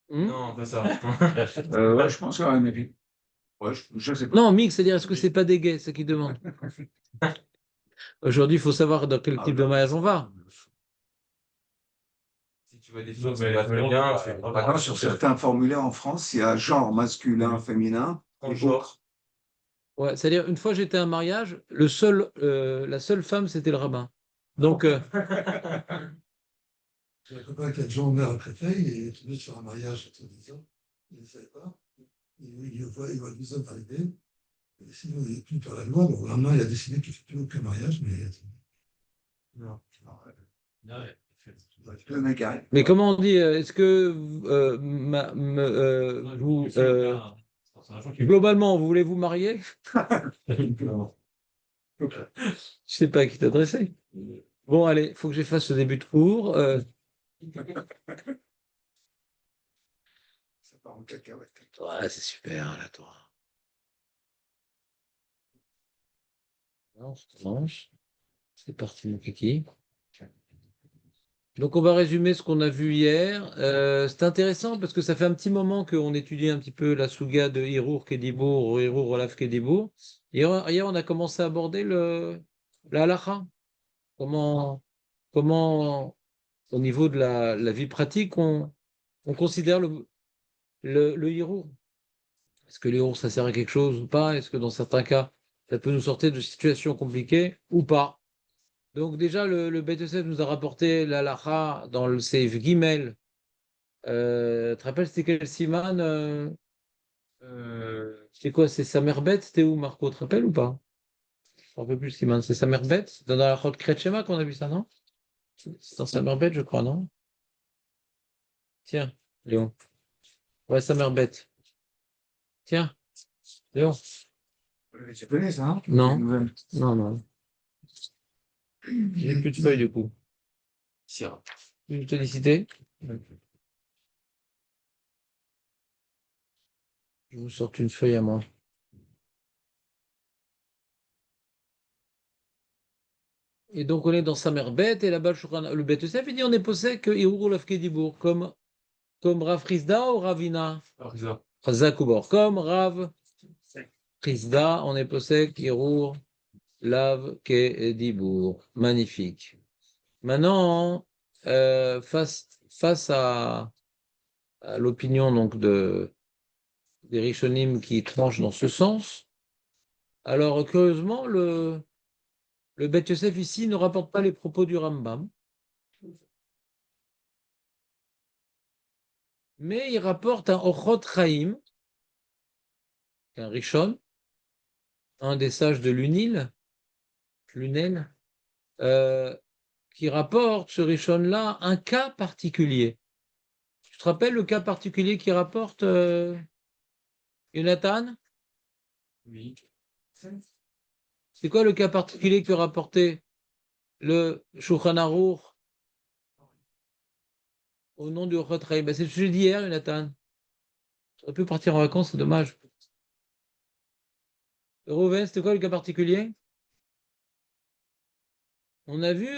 Non, pas ça. Ouais, je pense quand même. Ouais, je sais pas. Non, mix, c'est-à-dire, est-ce que c'est pas des gays, c'est ce qu'ils demandent. Aujourd'hui, il faut savoir dans quel type de mariage on va. Si tu vois des choses qui va très bien, tu Par exemple, sur certains formulaires en France, il y a genre masculin, féminin, et genre. autres. Ouais, c'est-à-dire, une fois j'étais à un mariage, la seule femme, c'était le rabbin. Donc, J'ai un copain qui a déjà emmené à Créteil et il est tombé sur un mariage il y a 10 ans. Il ne savait pas. Il voit 10 hommes arriver. Et sinon, il n'est plus par la loi. Donc, le lendemain, il a décidé qu'il ne fait plus aucun mariage. Mais Non. Le mec arrive. mais comment on dit, est-ce que vous, globalement, voulez vous marier? Je sais pas à qui t'adresser. Bon, allez, il faut que j'efface ce début de cours. Ça part en cacahuète. Ouais, c'est super, là, toi. Non, ça commence. C'est parti, mon kiki. Donc, on va résumer ce qu'on a vu hier. C'est intéressant parce que ça fait un petit moment qu'on étudie un petit peu la Souga de Hirour Kedibour, ou Hirour Olaf Kedibour. Hier, on a commencé à aborder la halakha. Comment, au niveau de la vie pratique, on considère le Hirour. Est-ce que le Hirour, ça sert à quelque chose ou pas? Est-ce que dans certains cas, ça peut nous sortir de situations compliquées ou pas? Donc déjà, le Beth Yosef nous a rapporté la halakha dans le Seif Gimel. Tu te rappelles, c'était quel siman c'est quoi? C'est sa mère bête? C'était où, Marco? Tu te rappelles ou pas? Je ne me rappelle plus le siman. C'est sa mère bête? C'est dans la Chot Kretchema qu'on a vu ça, non? C'est dans sa mère bête, je crois, non? Tiens, Léon. Ouais, sa mère bête. Tiens, Léon. Tu connais ça, hein? Non. Les nouvelles. Non. J'ai plus de feuilles, du coup. Tiens. Je te citer. Je vous sors une feuille à moi. Et donc, on est dans sa mère bête, et là-bas, le Beth Yosef, il dit on est possède que Hirour Lafkedibour, comme Rav Rizda ou Ravina? Zakubor. Comme Rav Rizda, on est possède Hirour Lav Kedibour. Magnifique. Maintenant, face à l'opinion donc des Rishonim qui tranchent dans ce sens, alors curieusement, le Beth Yosef ici ne rapporte pas les propos du Rambam, mais il rapporte un Ochot Chaim, un Rishon, un des sages de Lunel, qui rapporte ce Rishon-là un cas particulier. Tu te rappelles le cas particulier qui rapporte Jonathan? Oui. C'est quoi le cas particulier que rapportait le Shulchan Aruch au nom du Ochot Chaim? C'est le sujet d'hier, Jonathan. Tu aurais pu partir en vacances, c'est dommage. Rouven, c'était quoi le cas particulier? On a vu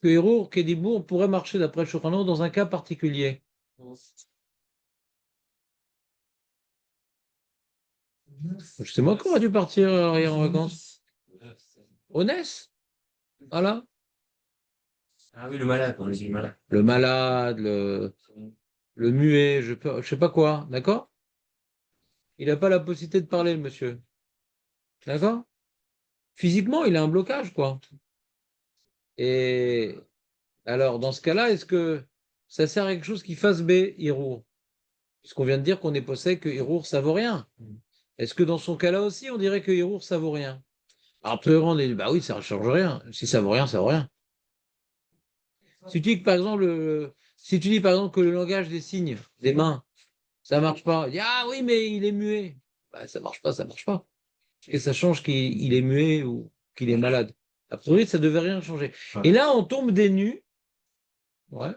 que Hérour Kedibour pourrait marcher d'après le Shulchan Aruch dans un cas particulier. C'est moi qui aurais dû partir hier en vacances. Onès? Voilà. Ah oui, le malade, on dit le malade. Le malade, le muet, je sais pas quoi, d'accord? Il n'a pas la possibilité de parler, le monsieur. D'accord? Physiquement, il a un blocage, quoi. Et alors, dans ce cas-là, est-ce que ça sert à quelque chose qui fasse B, Hirour? Puisqu'on vient de dire qu'on est possède que Hirour, ça vaut rien. Est-ce que dans son cas-là aussi, on dirait que Hirour, ça vaut rien? Alors, après, on dit, bah oui, ça ne change rien. Si ça vaut rien, ça vaut rien. Si tu dis que, par exemple, si tu dis, par exemple, que le langage des signes, des mains, ça marche pas, il dit, ah oui, mais il est muet. Bah, ça marche pas, ça marche pas. Et ça change qu'il est muet ou qu'il est malade. A priori, ça devait rien changer. Et là, on tombe des nues, ouais,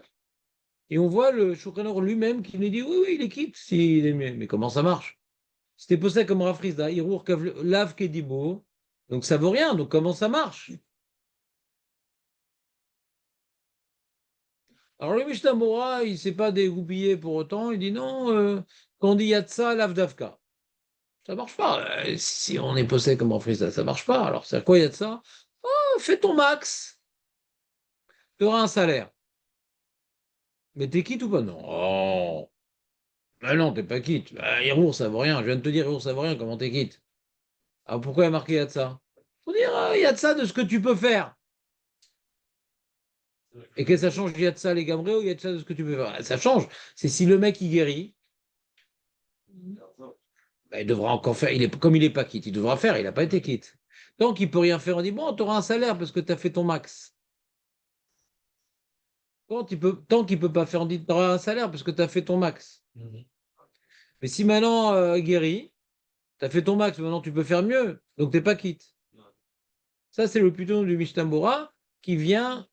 et on voit le Shulchan Aruch lui-même qui nous dit, oui, il est quitte s'il est muet. Mais comment ça marche? C'était posé comme Rafrizda, Hirour Lav Kedibo, donc ça vaut rien. Donc comment ça marche? Alors le Mishnah Bora, il ne s'est pas dégoupillé pour autant. Il dit non, quand on dit Yatsa, Lavdavka. Ça ne marche pas. Si on est possédé comme en freestyle, ça ne marche pas. Alors c'est à quoi Yatsa? Oh, fais ton max. Tu auras un salaire. Mais t'es quitte ou pas? Non. Oh. Ben non, t'es pas quitte. Ben, Hirour, ça vaut rien. Je viens de te dire, Hirour, ça vaut rien. Comment t'es quitte? Alors pourquoi il y a marqué Yatsa? Faut dire Yatsa de ce que tu peux faire. Et que ça change Yatsa les Gamré ou Yatsa de ce que tu peux faire? Ça change. C'est si le mec il guérit, ben, il devra encore faire. Comme il n'est pas quitte, il devra faire. Il n'a pas été quitte. Tant qu'il ne peut rien faire, on dit bon, tu auras un salaire parce que tu as fait ton max. Tant qu'il ne peut pas faire, on dit tu auras un salaire parce que tu as fait ton max. Mais si maintenant guéri, tu as fait ton max, maintenant tu peux faire mieux. Donc tu n'es pas quitte. Ça, c'est le plutôt du Mishnah qui vient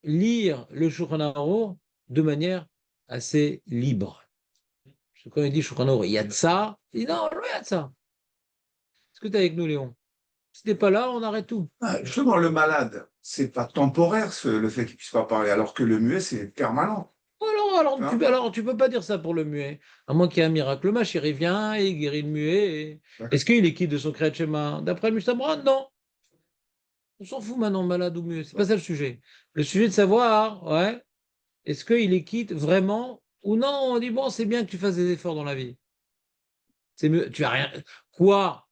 lire le Shulchan Aruch de manière assez libre. Parce que quand il dit Shulchan Aruch, il y a de ça, il dit non, il y a de ça. Est-ce que tu es avec nous, Léon? Si tu n'es pas là, on arrête tout. Ah, justement, le malade, c'est pas temporaire, le fait qu'il puisse pas parler, alors que le muet, c'est permanent. Hein? Alors, tu peux pas dire ça pour le muet. À moins qu'il y ait un miracle. Le Machir, il vient et il guérit le muet. Est-ce qu'il est quitte de son Kriyat Shema? D'après le Mishnah Berurah, non. On s'en fout maintenant, malade ou muet. C'est pas ça le sujet. Le sujet de savoir, ouais, est-ce qu'il est quitte vraiment ou non? On dit, bon, c'est bien que tu fasses des efforts dans la vie. C'est mieux. Tu vas rien. Quoi?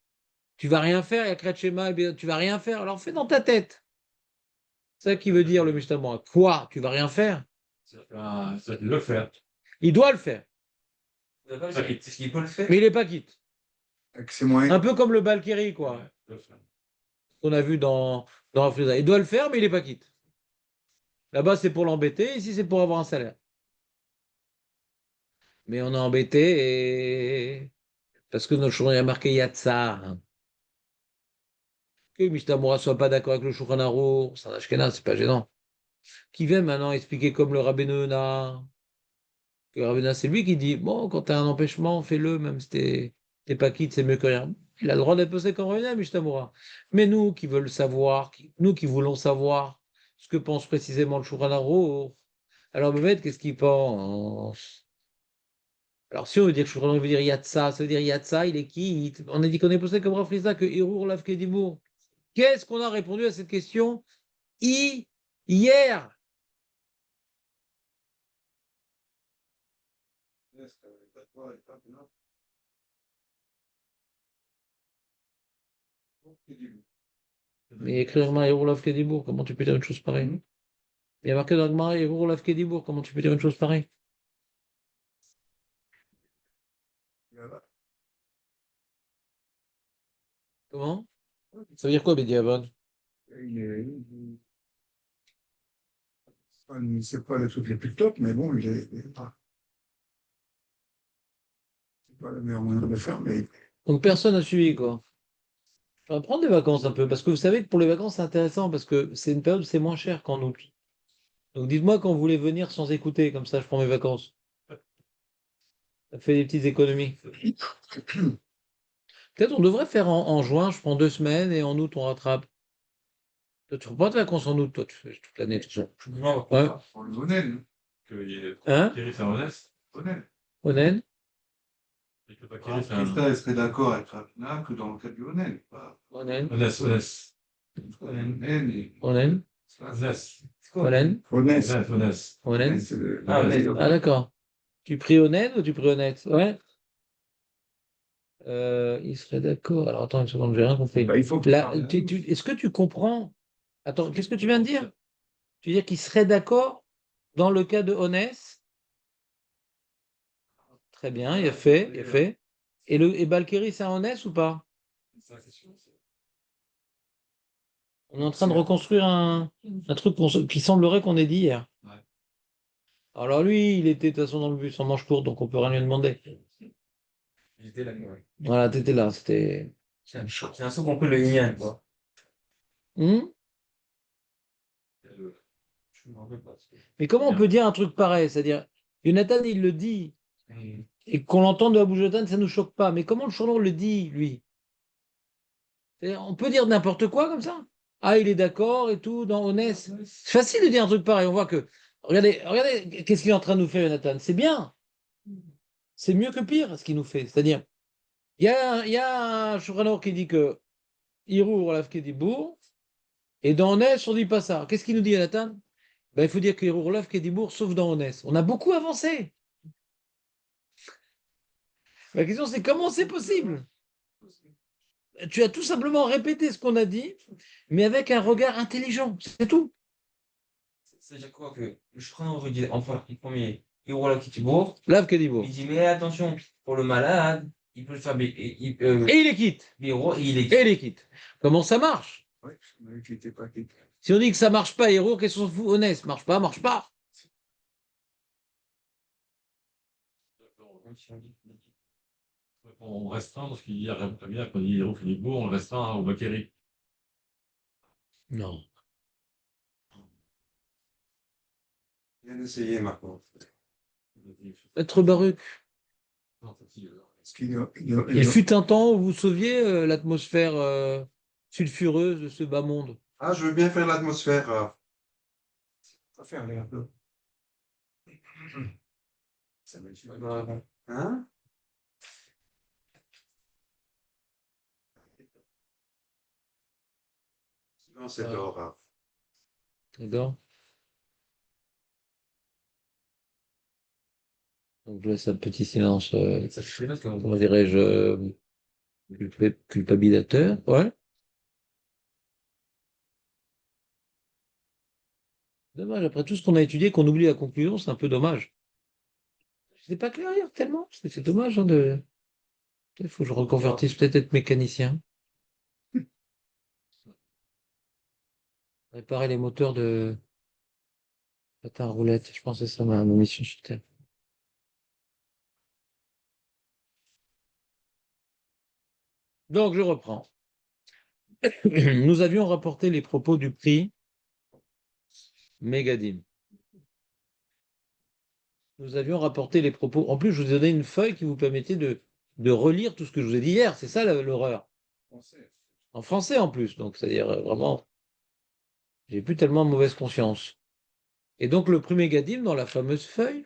Tu vas rien faire, il y a Kriyat Shema, eh bien, tu vas rien faire. Alors fais dans ta tête. C'est ça qui veut dire le Mishnah Berurah. Quoi? Tu vas rien faire? Ça le faire. Il doit le faire. C'est ce qu'il peut le faire. Mais il n'est pas quitte. Avec ses moyens. Un peu comme le Balkiri, quoi. Qu'on a vu dans Afriza. Il doit le faire, mais il n'est pas quitte. Là-bas, c'est pour l'embêter, ici, c'est pour avoir un salaire. Mais on est embêté parce que notre journée a marqué Yatsa. Que Mishnah Berurah soit pas d'accord avec le Shulchan Aruch, c'est un Ashkenaz, c'est pas gênant. Qui vient maintenant expliquer comme le Rabbeinu Yonah. Le Rabbeinu Yonah, c'est lui qui dit bon, quand tu as un empêchement, fais-le, même si t'es pas quitte, c'est mieux que rien. Il a le droit d'être posé comme Rabbeinu Yonah, Mishnah Berurah. Mais nous qui veulent savoir, nous qui voulons savoir ce que pense précisément le Shulchan Aruch, alors Mehmet, qu'est-ce qu'il pense? Alors si on veut dire que Shulchan Aruch veut dire Yatsa, ça veut dire Yatsa, il est quitte. On a dit qu'on est posé comme Rav Friza que Hirur Lav Kedibur. Qu'est-ce qu'on a répondu à cette question hier? Mais écrire Gmara Hirur Lav Kedibur, comment tu peux dire une chose pareille? Il y a marqué dans Gmara Hirur Lav Kedibur, comment tu peux dire une chose pareille? Comment? Ça veut dire quoi, Bediavad? C'est pas le truc les plus top, mais bon, c'est pas le meilleur moyen de le faire, mais Donc personne n'a suivi, quoi. On va prendre des vacances un peu, parce que vous savez que pour les vacances, c'est intéressant, parce que c'est une période où c'est moins cher qu'en août. Donc dites-moi quand vous voulez venir sans écouter, comme ça je prends mes vacances. Ça fait des petites économies. Peut-être on devrait faire en juin, je prends 2 semaines, et en août on rattrape. Toi, tu ne prends pas de vacances en août, toi, tu fais toute l'année, de toute façon. Ouais. pour le Onel. Hein? Thierry, c'est honnête. Onel. Onen? Et que pas Ah, Thierry, c'est Frère serait d'accord avec Rapina que dans le cas du Onel. Onen? honnête. Onen? Honnête. Onen? Honnête. Onen? Ah, Honnête. Ah d'accord. Tu pries Onen ou tu pries honnête? Ouais. Il serait d'accord. Alors attends une seconde, j'ai rien compris. Bah, il faut que Là, est-ce que tu comprends? Attends, qu'est-ce que tu viens de dire? Tu veux dire qu'il serait d'accord dans le cas de Honès? Très bien, il a fait, il a fait. Et Balkiri, c'est un Honès ou pas? On est en train de reconstruire un truc qui semblerait qu'on ait dit hier. Ouais. Alors lui, il était de toute façon dans le bus en manche courte, donc on peut rien lui demander. J'étais là, ouais. Voilà, t'étais là, c'était. C'est un saut qu'on peut le lien, quoi. Hmm. Je me rappelle pas. Mais comment on peut dire un truc pareil? C'est-à-dire, Jonathan, il le dit, et qu'on l'entende de la bouche de Jonathan, ça ne nous choque pas. Mais comment le journal le dit, lui? On peut dire n'importe quoi comme ça? Ah, il est d'accord et tout, dans Honest. C'est facile de dire un truc pareil. On voit que Regardez, qu'est-ce qu'il est en train de nous faire, Jonathan? C'est bien. C'est mieux que pire, ce qu'il nous fait. C'est-à-dire, il y a un Shulchan Aruch qui dit que Hirour, Olav Kedibour, et dans Onès, on dit pas ça. Qu'est-ce qu'il nous dit, Jonathan? Ben, il faut dire que Hirour, Olav Kedibour, sauf dans Onès. On a beaucoup avancé. La question, c'est comment c'est possible? Tu as tout simplement répété ce qu'on a dit, mais avec un regard intelligent. C'est tout. C'est-à-dire quoi que je prends un enfin, le premier, Hirola Kitibour, Olav Kedibour. il dit, mais attention, pour le malade, il peut le faire Et il les quitte. Biro et il est Et il les quitte. Comment ça marche? Oui, parce qu'on a vu qu'il n'était pas quitté. Si on dit que ça marche pas, Hirour, qu'est-ce qu'on se fout? Onès, marche pas, marche pas. On restreint, parce qu'il y a très bien, quand il dit Héros Philippot, on restreint au Bakary. Non. Bien essayé maintenant. Maître Baruch, Parce qu'il il fut un temps où vous sauviez l'atmosphère sulfureuse de ce bas monde. Ah, je veux bien faire l'atmosphère. Ça fait un peu. Ça va être... Hein? Non, c'est d'or. Hein. D'accord. Donc je laisse un petit silence, Ça fait parce que comment dirais-je, culpabilisateur. Ouais. Dommage, après tout ce qu'on a étudié, qu'on oublie la conclusion, c'est un peu dommage. C'est pas clair hier, tellement. C'est dommage hein, de. Il faut que je reconvertisse peut-être être mécanicien. Réparer les moteurs de patin à roulettes. Je pense que c'est ça ma mission sur Terre. Donc je reprends. Nous avions rapporté les propos du prix Megadim. Nous avions rapporté les propos. En plus, je vous ai donné une feuille qui vous permettait de relire tout ce que je vous ai dit hier. C'est ça l'horreur. En français en plus. Donc, c'est-à-dire vraiment, j'ai plus tellement mauvaise conscience. Et donc, le prix Megadim dans la fameuse feuille.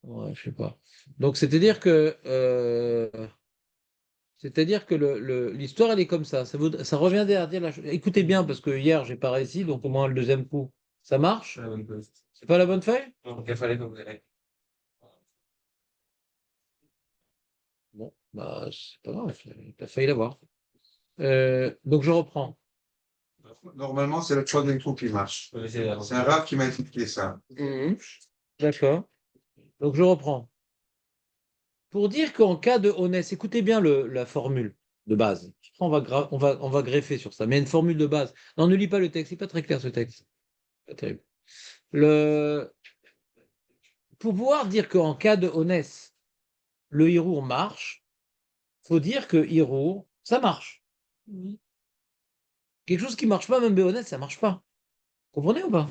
Ouais, je sais pas. Donc, c'est-à-dire que l'histoire, elle est comme ça. Ça revient derrière la chose. Écoutez bien, parce que hier, j'ai pas réussi, donc au moins le deuxième coup, ça marche. c'est la bonne chose. C'est pas la bonne feuille? Donc, il fallait que vous allez. Bon, bah, c'est pas grave, t'as failli l'avoir. Donc, je reprends. Normalement, c'est le choix des trous qui marche. Je peux essayer C'est un rap qui m'a expliqué ça. D'accord. Donc, je reprends. Pour dire qu'en cas de honnête, écoutez bien la formule de base. Après, on va greffer sur ça, mais une formule de base. Non, ne lis pas le texte, c'est pas très clair ce texte. Pas terrible. Pour pouvoir dire qu'en cas de honnête, le hirour marche, faut dire que hirour, ça marche. Quelque chose qui marche pas, même béhonnête, ça marche pas. Comprenez ou pas?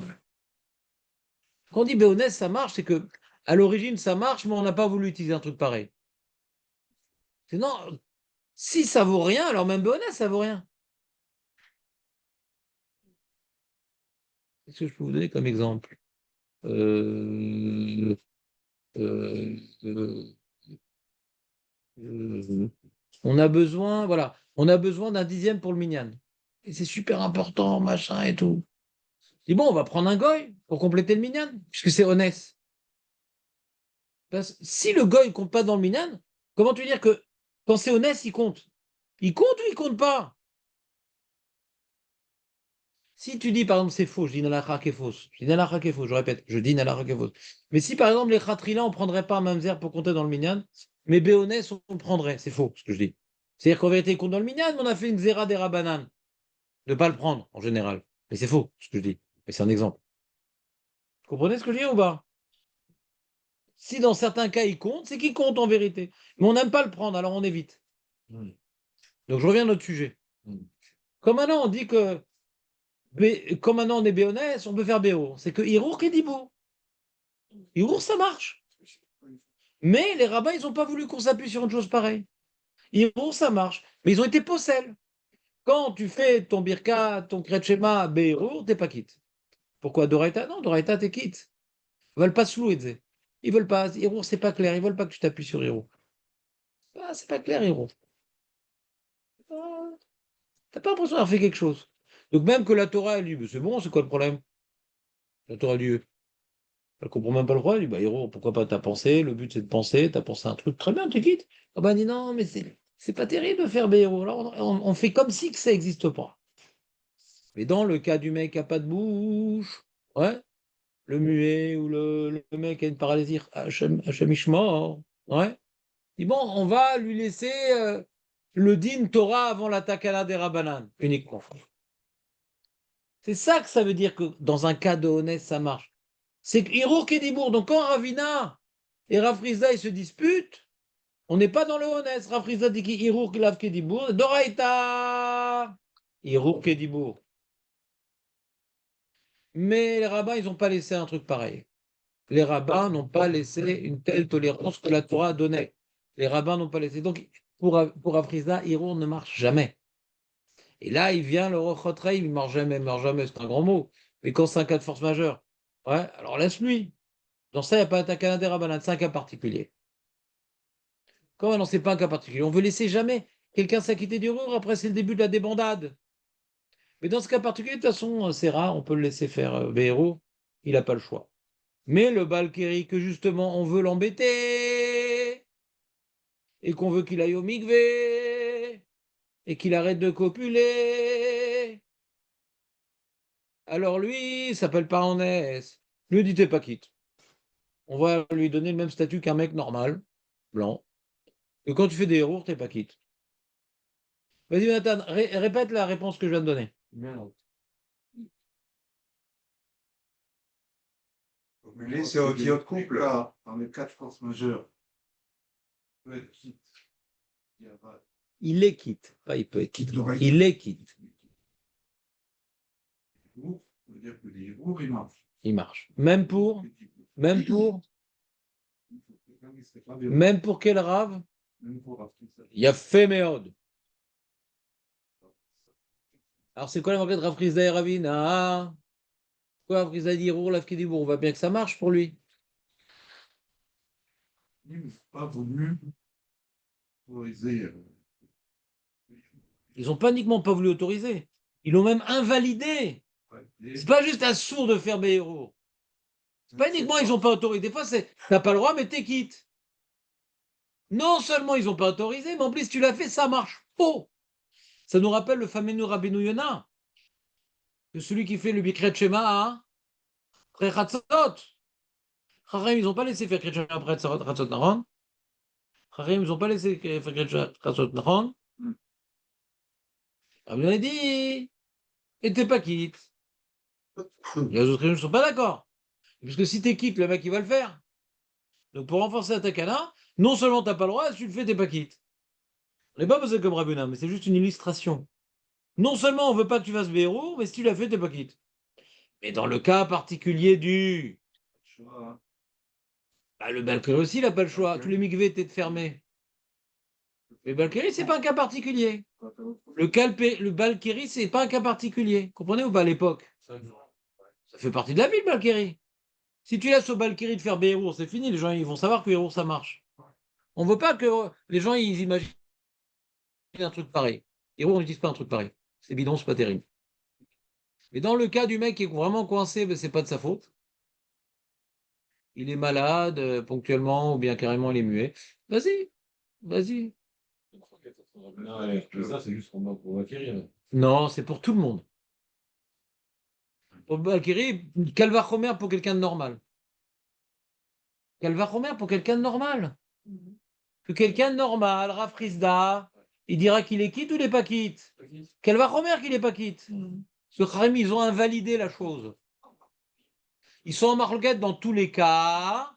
Quand on dit béhonnête, ça marche, c'est que à l'origine ça marche, mais on n'a pas voulu utiliser un truc pareil. Sinon, si ça vaut rien, alors même béhonnête, ça vaut rien. Qu'est-ce que je peux vous donner comme exemple? Euh, euh, euh, on a besoin, voilà, on a besoin d'un dixième pour le minyan. Et c'est super important, machin et tout. Je dis bon, on va prendre un goy pour compléter le minyan, puisque c'est honnête. Si le goy compte pas dans le minyan, comment tu veux dire que quand c'est honnête, il compte? Il compte ou il compte pas? Si tu dis, par exemple, c'est faux, je dis une halakha qui est fausse. Je dis une halakha qui est fausse, je répète, je dis une halakha qui est fausse. Mais si, par exemple, les khatrila, on ne prendrait pas un mamzer pour compter dans le minyan, mais béonès, on prendrait. C'est faux, ce que je dis. C'est-à-dire qu'en vérité, il compte dans le minyan, mais on a fait une zera des rabanan de ne pas le prendre, en général. Mais c'est faux, ce que je dis. Mais c'est un exemple. Vous comprenez ce que je dis ou pas? Si dans certains cas, il compte, c'est qu'il compte en vérité. Mais on n'aime pas le prendre, alors on évite. Donc, je reviens à notre sujet. Comme maintenant, on dit que comme maintenant on est béonès, on peut faire béo. C'est que Hirour qui dit beau. Hirour, ça marche. Mais les rabbins, ils n'ont pas voulu qu'on s'appuie sur une chose pareille. Hirour, ça marche. Mais ils ont été possèles. Quand tu fais ton birka, ton kretschema, Behirour, t'es pas quitte. Pourquoi Doraita? Non, Doraita, t'es quitte. Ils veulent pas se louer. Ils veulent pas. Hirour, c'est pas clair. Ils veulent pas que tu t'appuies sur Hirour. Ah, c'est pas clair, Hirour. Ah, t'as pas l'impression d'avoir fait quelque chose. Donc même que la Torah, elle dit, mais c'est bon, c'est quoi le problème? La Torah dit, elle comprend même pas le problème. Elle dit, bah, Hirour, pourquoi pas t'as pensé? Le but, c'est de penser. T'as pensé un truc. Très bien, t'es quitte. Ah bah, elle dit, non, mais c'est pas terrible de faire Behirour. Alors, on fait comme si que ça n'existe pas. Mais dans le cas du mec qui n'a pas de bouche, ouais, le muet ou le mec qui a une paralysie Hachemishma, ouais, dit bon, on va lui laisser le din Torah avant la takana des Rabbanan, uniquement. C'est ça que ça veut dire que dans un cas de honnête, ça marche. C'est que Hirour Kedibour, donc quand Ravina et Rav Frizda, ils se disputent, on n'est pas dans le honnête. Rav Frizda dit Hirour Lav Kedibour, Doraita Hirour Kedibour. Mais les rabbins, ils n'ont pas laissé un truc pareil. Les rabbins n'ont pas laissé une telle tolérance que la Torah donnait. Les rabbins n'ont pas laissé. Donc, pour Afrizda, Hirour ne marche jamais. Et là, il vient le Rochotrei, il ne marche jamais, c'est un grand mot. Mais quand c'est un cas de force majeure, ouais, alors laisse-lui. Dans ça, il n'y a pas un cas des rabbins, c'est un cas particulier. Comment non, c'est pas un cas particulier. On veut laisser jamais quelqu'un s'acquitter d'Hirour, après c'est le début de la débandade. Mais dans ce cas particulier, de toute façon, c'est rare, on peut le laisser faire. Héros, il n'a pas le choix. Mais le Balkiri, que justement on veut l'embêter, et qu'on veut qu'il aille au mikvé, et qu'il arrête de copuler, alors lui, il s'appelle pas en S. Lui dit t'es pas quitte. On va lui donner le même statut qu'un mec normal, blanc. Et quand tu fais des héros, t'es pas quitte. Vas-y, Nathan, répète la réponse que je viens de donner. Merde. Mais c'est au de couple. Là, dans les cas de force majeure, peut être quitte. Il y a pas Il est quitte, pas il peut être quitte. Doraita. Il est quitte. de héros, ça veut dire que les héros, ils marchent. Il marche. Même pour quel rave? Même pour Afrique, ça. Il y a fait méode. Alors, c'est quoi la marquette Rav Frizda et Ravina? Quoi, Rav Frizda dit Hirour, Lav Kedibour, on voit bien que ça marche pour lui. Ils n'ont pas voulu autoriser. Ils n'ont pas uniquement pas voulu autoriser, ils l'ont même invalidé. C'est pas juste un sourd de faire Béhéro. C'est pas uniquement ils n'ont pas autorisé. Des fois, c'est t'as pas le droit, mais t'es quitte. Non seulement ils n'ont pas autorisé, mais en plus, tu l'as fait, ça marche. Oh! Ça nous rappelle le fameux Rabbeinu Yonah, que celui qui fait le Bikret Shema à après Chatzot. Chachamim, ils n'ont pas laissé faire Bikret Shema après Chatzot Naron. Chachamim, ils n'ont pas laissé faire Bikret Shema Chatzot Naron. Rabbeinu a dit, et t'es pas quitte. Les autres ne sont pas d'accord. Puisque si t'es quitte, le mec, il va le faire. Donc pour renforcer la takana, non seulement t'as pas le droit, si tu le fais, t'es pas quitte. On n'est pas posé comme Rabbeinu, mais c'est juste une illustration. Non seulement on veut pas que tu fasses Béhéro, mais si tu l'as fait, t'es pas quitte. Mais dans le cas particulier du... Bah, le Balkiri aussi, il n'a pas le choix. Tous les mikvés étaient fermés. Mais Balkiri, c'est pas un cas particulier. Le Balkiri, c'est pas un cas particulier. Comprenez ou pas à l'époque? Ça fait partie de la vie, le Balkiri. Si tu laisses au Balkiri de faire Béhérour, c'est fini. Les gens ils vont savoir que Béhérour, ça marche. On veut pas que les gens ils imaginent un truc pareil. Béhérour, on n'utilise pas un truc pareil. C'est bidon, c'est pas terrible. Mais dans le cas du mec qui est vraiment coincé, ben, c'est pas de sa faute. Il est malade, ponctuellement, ou bien carrément il est muet. Vas-y, vas-y. Ça, c'est juste pour acquérir. Non, c'est pour tout le monde. Pour Balkiri, Calvachomer pour quelqu'un de normal. Calvachomer pour quelqu'un de normal. Que quelqu'un de normal, Rav Frizda, il dira qu'il est quitte ou il n'est pas quitte. Calvachomer qu'il n'est pas quitte. Ce Kharim, ils ont invalidé la chose. Ils sont en marloquette dans tous les cas,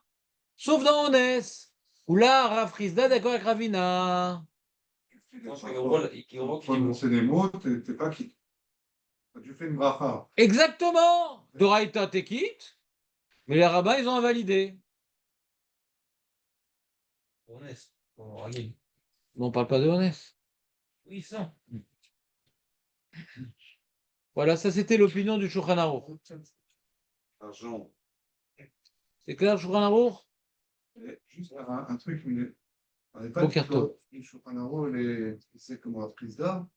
sauf dans Onès, où là, Rav Frizda d'accord avec Ravina. Pour prononcer des mots, t'es pas quitte. Tu fais une bracha. Exactement. Doraïta, t'es quitte, mais les rabbins, ils ont invalidé. Honnête. Pour Ragil. Mais on parle pas de honnête. Oui, ça. Voilà, ça c'était l'opinion du Shulchan Aruch. Argent. C'est clair, le Shulchan Aruch? Juste un truc, mais on n'est pas Bon du carton. tout. Les Chopinaro, c'est comme la prise d'art.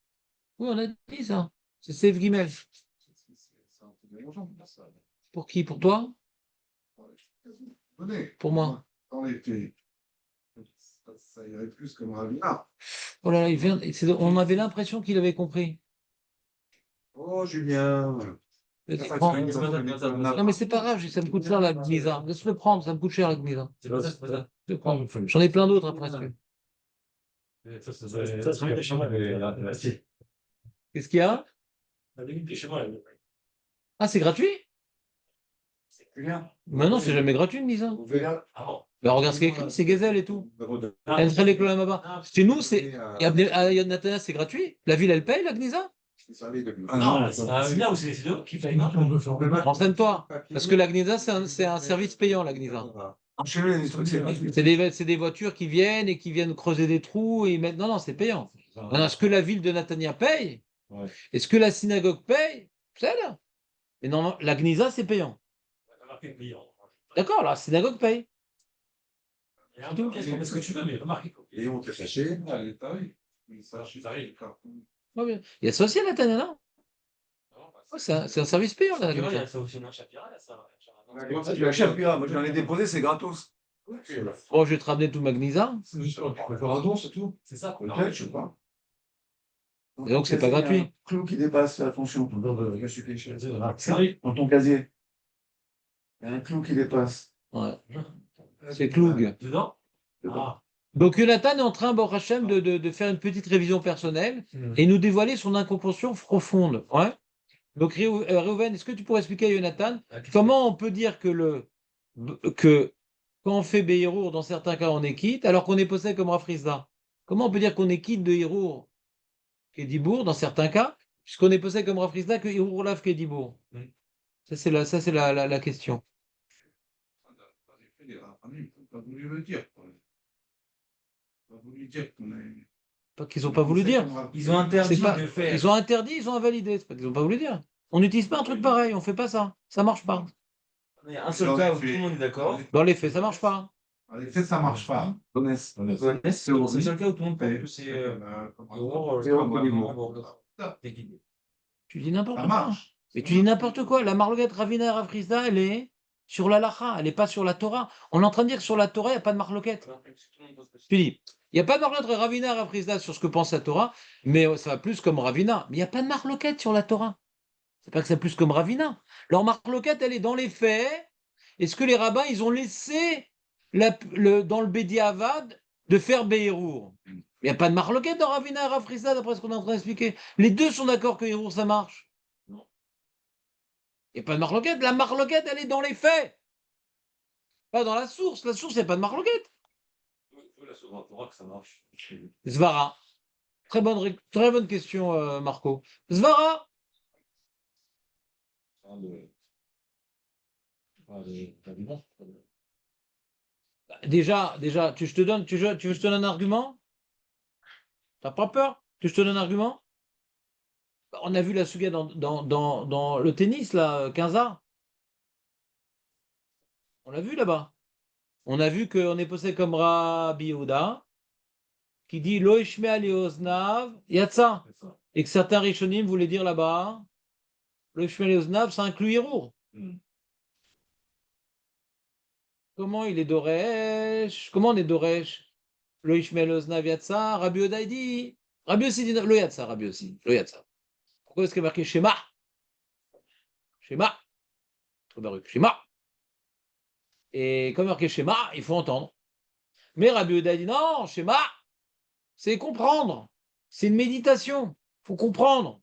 Oui, on a dit ça. C'est Save Gimel. C'est un peu dérangeant pour ça. Pour qui? Pour toi? Venez. Pour moi. Dans l'été, ça irait plus comme Ravina. Oh là là, on avait l'impression qu'il avait compris. Oh, Julien. Mais Ah, tu parce prends- que nous avons une école Non, mais c'est pas grave, ça me coûte cher la Gmisa. Laisse-le prendre, ça me coûte cher la Gmisa. C'est pas ça, c'est pas ça. Je le prends. J'en ai plein d'autres après. Ça, c'est chez moi, mais si. Qu'est-ce qu'il y a? La limite, chez moi. Ah, c'est gratuit? Julien. Mais non, c'est jamais gratuit une Gmisa. Vous verrez. Ah bon. Bah, regarde ce qu'il y a écrit, c'est Gazelle et tout. Ah, Elle les Klolam là-bas. Chez nous, c'est. À Natana, c'est gratuit. La ville, elle paye la Gnisa? non, c'est un bien ou c'est deux qui payent, non? Renseigne-toi. Parce que la Gnisa, c'est un service payant, la Gnisa. Chez eux, les trucs, c'est gratuit. C'est des voitures qui viennent et qui viennent creuser des trous et mettre. Non, non, c'est payant. Non, est-ce que la ville de Natania paye? Ouais. Est-ce que la synagogue paye? C'est là. Mais non, la Gnisa, c'est payant. On a marqué payant. D'accord, la synagogue paye. Il y a un peu, qu'est-ce que tu veux, mais pas marqué. Et on t'a caché. Ça, je suis arrivé. Ouais, bien. Il y a ça aussi à Natania, non? Ouais, c'est un service payant, la Il y Gnisa. a ça aussi dans Chapira, là, ça. Tu l'as Chapira, moi j'en ai déposé, c'est gratos. Bon, je vais te ramener tout ma Gnisa. C'est juste, on peut faire un don, c'est tout. C'est ça. Peut-être, je sais pas. Et donc, c'est pas gratuit. Il y a un clou qui dépasse, fais attention. Ça arrive. Dans ton casier. Il y a un clou qui dépasse. Ouais. C'est Klug. Dedans? Ah. Donc, Jonathan est en train, Baruch Hashem, de faire une petite révision personnelle et nous dévoiler son incompréhension profonde. Ouais. Donc, Reuven, est-ce que tu pourrais expliquer à Jonathan comment on peut dire que quand on fait Behirour, dans certains cas, on est quitte, alors qu'on est possédé comme Rafrizda? Comment on peut dire qu'on est quitte de Hirour Kedibour, dans certains cas, puisqu'on est possédé comme Rafrizda que Hirour Lav Kedibour? Ça, c'est la question. Il n'a pas voulu le dire. Il n'a pas voulu dire qu'on est. Pas qu'ils n'ont pas voulu dire. Ils ont interdit C'est pas- de faire. Ils ont interdit, ils ont invalidé. C'est pas qu'ils n'ont pas voulu dire. On n'utilise pas un truc pareil, on fait pas ça. Ça marche pas. Il y a un seul cas où tout le monde est d'accord. Dans les faits, ça marche pas. En effet, ça ne marche pas. Honnête, c'est le seul cas où tout le monde peut. C'est Tu dis n'importe Ça quoi. marche. Mais tu dis n'importe quoi. La Marloquette Ravina Ravrizda, elle est sur la Lacha, elle n'est pas sur la Torah. On est en train de dire que sur la Torah, il n'y a pas de Marloquette. Tu dis, il n'y a pas de Marloquette Ravina Ravrizda sur ce que pense la Torah, mais ça va plus comme Ravina. Mais il n'y a pas de Marloquette sur la Torah. C'est pas que c'est plus comme Ravina. Leur Marloquette, elle est dans les faits. Est-ce que les rabbins, ils ont laissé dans le Bédi Avad de faire Behirour? Il n'y a pas de Marloquette dans Ravina et Ravrizda, d'après ce qu'on est en train d'expliquer. Les deux sont d'accord que Hirour, ça marche. Il n'y a pas de marloquette. La marloquette, elle est dans les faits. Pas dans la source. La source, il n'y a pas de marloquette. La seconde Torah, que ça marche. Svara. Très bonne question, Marco. Svara. Déjà, je te donne, tu veux que je te donne un argument? T'as pas peur que je te donne un argument? On a vu la suga dans le tennis, là, 15A. On l'a vu là-bas. On a vu qu'on est posé comme Rabbi Yehuda, qui dit Lo ishmea li oznav yatsa. Et que certains Rishonim voulaient dire là-bas, Lo ishmea li oznav, ça inclut Hirour. Comment il est Doresh? Comment on est Doresh? Lo ishmea li oznav yatsa. Rabbi Yehuda il dit, Rabbi aussi dit Lo yatsa, Rabbi aussi, Lo yatsa. Pourquoi est-ce qu'il y a marqué Shema? Shema. Shema. Et comme marqué schéma, il faut entendre. Mais Rabbi Yehuda dit non, schéma, c'est comprendre. C'est une méditation. Il faut comprendre.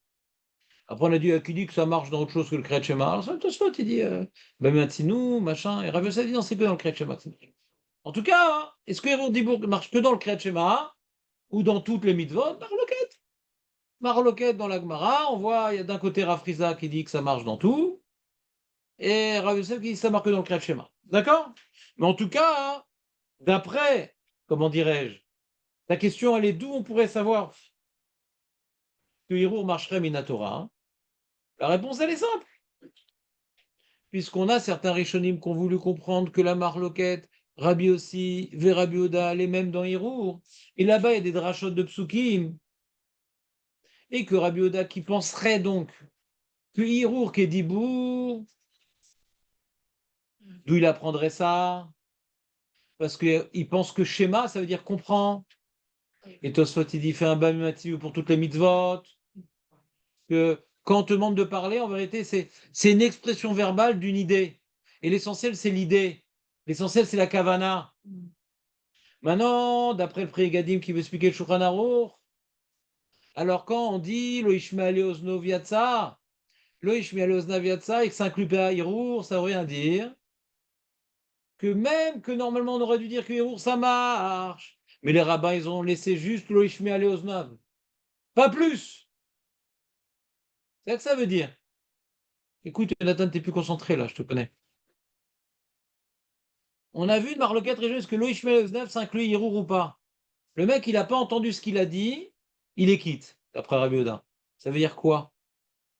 Après, on a dit qui dit que ça marche dans autre chose que le Kriyat Shema. Alors, ça, il dit Bamatinou, machin. Et Rabbi Yehuda dit non, c'est que dans le Kriyat Shema. En tout cas, hein, est-ce que Hirour Dibour marche que dans le Kriyat Shema ou dans toutes les mitzvot? Marloquette. Marloquette dans la Gemara, on voit, il y a d'un côté Rafriza qui dit que ça marche dans tout. Et Rav Yosef qui dit que ça marque dans le Kriyat Shema. D'accord? Mais en tout cas, d'après comment dirais-je, ta question, elle est d'où on pourrait savoir que Hirour marcherait Minatora, hein? La réponse, elle est simple. Puisqu'on a certains Rishonim qui ont voulu comprendre que la marloquette, Rabbi aussi, Rabbi Oda, les mêmes dans Hirour. Et là-bas, il y a des drachot de psukim. Et que Rabbi Oda qui penserait donc que Hirour qui est Dibour, d'où il apprendrait ça? Parce qu'il pense que schéma, ça veut dire comprend. Et Tosfot, il dit, fais un bamimati pour toutes les mitzvot. Que quand on te demande de parler, en vérité, c'est une expression verbale d'une idée. Et l'essentiel, c'est l'idée. L'essentiel, c'est la kavana. Maintenant, d'après le Pri Gadim qui veut expliquer le Shulchan Aruch, alors quand on dit lo ishmael ozno viatsa, lo ishmael ozna viatsa, et que ça inclut pas Hirour, ça veut rien dire. Que même que normalement on aurait dû dire que Hirour, ça marche. Mais les rabbins, ils ont laissé juste lo ishmael oznav. Pas plus. C'est ça que ça veut dire. Écoute, Nathan, t'es plus concentré là, je te connais. On a vu une marloquette régionale, est-ce que lo ishmael oznav, ça inclut Hirour ou pas? Le mec, il n'a pas entendu ce qu'il a dit, il est quitte, d'après Rabbi Oda. Ça veut dire quoi?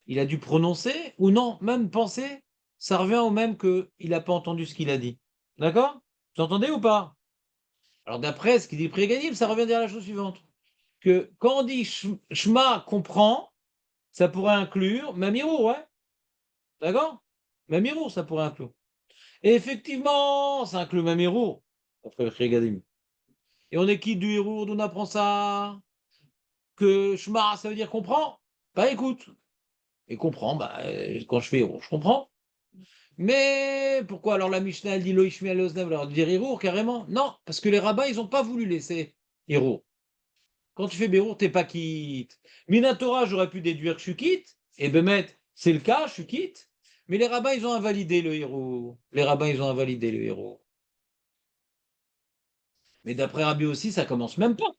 Il a dû prononcer ou non, même penser, ça revient au même qu'il n'a pas entendu ce qu'il a dit. D'accord? Vous entendez ou pas? Alors d'après ce qu'il dit Prégadim, ça revient à la chose suivante. Que quand on dit Shema comprend, ça pourrait inclure Mamiro, ouais? D'accord? Mamiro, ça pourrait inclure. Et effectivement, ça inclut Mamiro, d'après Prégadim. Et on est qui du héros, d'où on apprend ça? Que Shema, ça veut dire comprend? Bah écoute. Et comprend, bah, quand je fais héros, je comprends. Mais pourquoi alors la Mishnah elle dit Lo Ishmi Oznev, alors dire héros carrément? Non, parce que les rabbins, ils n'ont pas voulu laisser héros. Quand tu fais Bérour, t'es pas quitte. Minatora, j'aurais pu déduire que je suis quitte. Et Bemet, c'est le cas, je suis quitte. Mais les rabbins, ils ont invalidé le héros. Les rabbins, ils ont invalidé le héros. Mais d'après Rabbi aussi, ça commence même pas.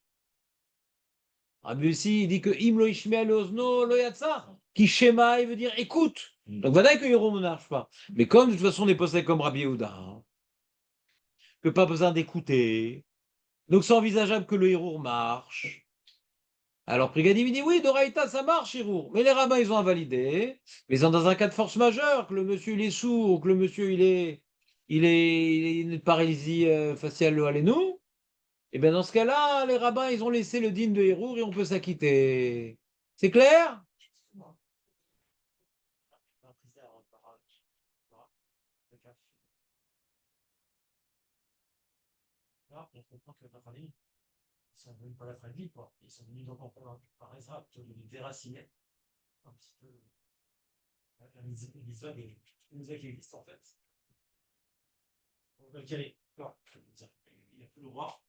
Rabbi aussi, il dit que Im lo ishmael ozno lo yatsa. Qui schéma, il veut dire écoute. Donc voilà que le héros ne marche pas. Mais comme de toute façon on est posé comme Rabbi Yehuda, hein, que pas besoin d'écouter. Donc c'est envisageable que le héros marche. Alors Prigadim il dit oui, Doraïta, ça marche, héros. Mais les rabbins, ils ont invalidé. Mais ils sont dans un cas de force majeure, que le monsieur il est sourd, que le monsieur il est une paralysie faciale le nous. Et bien dans ce cas-là, les rabbins, ils ont laissé le digne de héros et on peut s'acquitter. C'est clair? Là, on comprend que la famille, ils sont venus pas la famille, quoi. Ils sont venus donc en par Ezra, plutôt de déraciner un petit peu la mitzvah qui existe en fait. Donc, lequel est, voilà, je veux dire, il n'a plus le droit,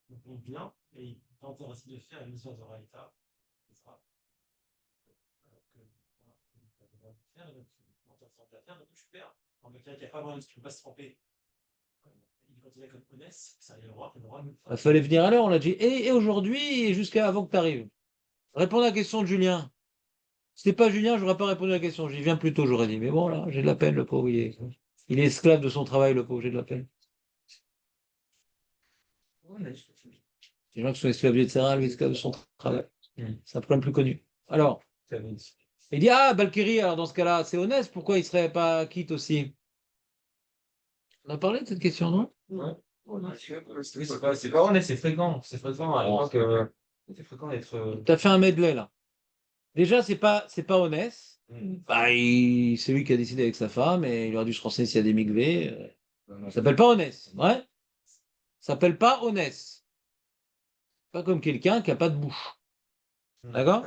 donc on vient, et il tente ainsi de faire la mitzvah de Raïta, Ezra. Alors que, voilà, il n'a pas le droit de faire, donc on tente de faire, donc je perds. En cas, il n'y a pas moyen de ne pas se tromper. Quand il est comme honnête, ça y est, le droit de Il fallait venir à l'heure, on l'a dit. Et aujourd'hui, et jusqu'à avant que tu arrives. Réponds à la question de Julien. Si c'était pas Julien, je n'aurais pas répondu à la question. J'y viens plus tôt, j'aurais dit. Mais bon, là, j'ai de la peine, le pauvre. Il est esclave de son travail, le pauvre. J'ai de la peine. Les gens qui sont esclaves de Sarah, lui, esclaves de son travail. C'est un problème plus connu. Alors, il dit, ah, Balkiri, alors dans ce cas-là, c'est honnête, pourquoi il ne serait pas quitte aussi? On a parlé de cette question, non? Ouais. Oui, c'est pas honnête, c'est fréquent. C'est fréquent à l'époque. C'est fréquent d'être. Tu as fait un medley, là. Déjà, c'est pas honnête. Bah, c'est lui qui a décidé avec sa femme et il aurait dû se renseigner s'il y a des migvés. Ça s'appelle pas honnête. Ouais. Ça s'appelle pas honnête. Pas comme quelqu'un qui a pas de bouche. D'accord?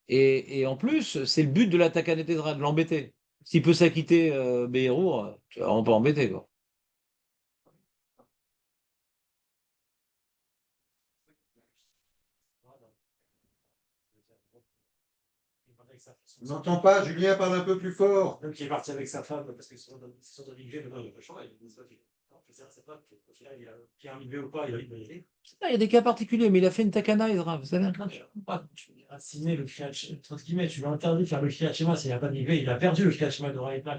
Et en plus, c'est le but de l'attaque à Netezra, de l'embêter. S'il peut s'acquitter Béhérour, on peut embêter, quoi. On n'entend pas, Julien parle un peu plus fort. Donc il est parti avec sa femme parce que c'est son immigré, maintenant il n'a pas le choix. C'est pas qu'il y a un immigré ou pas, il a envie de y Il y a des cas particuliers, mais il a fait une takana, Ezra, vous savez. Tu lui as signé le Kriyat Shema, entre guillemets, tu lui as interdit de faire le Kriyat Shema s'il n'y a pas d'immigré, il a perdu le Kriyat Shema de Raïta.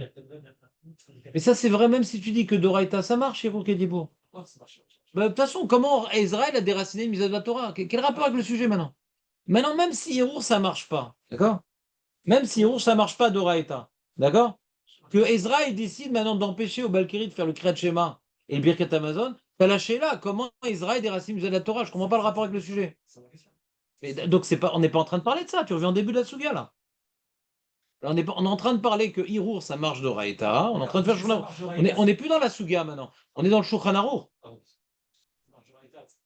Mais ça, c'est vrai, même si tu dis que Doraïta, ça marche, chez Roukedibourg. Ça marche. Bah, de toute façon, comment Israël a déraciné une mise à la Torah? Quel rapport avec le sujet maintenant? Maintenant, même si Hérour, ça marche pas, d'accord? Même si Hérour, ça marche pas d'Oraïta, d'accord? Que Ezra il décide maintenant d'empêcher au Balkiri de faire le Kriyat Shema et le Birkat Amazon, t'as lâché là. Comment Israël déracine mise à la Torah? Je comprends pas le rapport avec le sujet. C'est ma question. Mais, donc, c'est pas, on n'est pas en train de parler de ça. Tu reviens au début de la Suga, là. Là, on est en train de parler que Hirour, ça marche d'Oraïta. On est en train de faire Shulchan Aruch. On n'est plus dans la Suga maintenant. On est dans le Shulchan Aruch.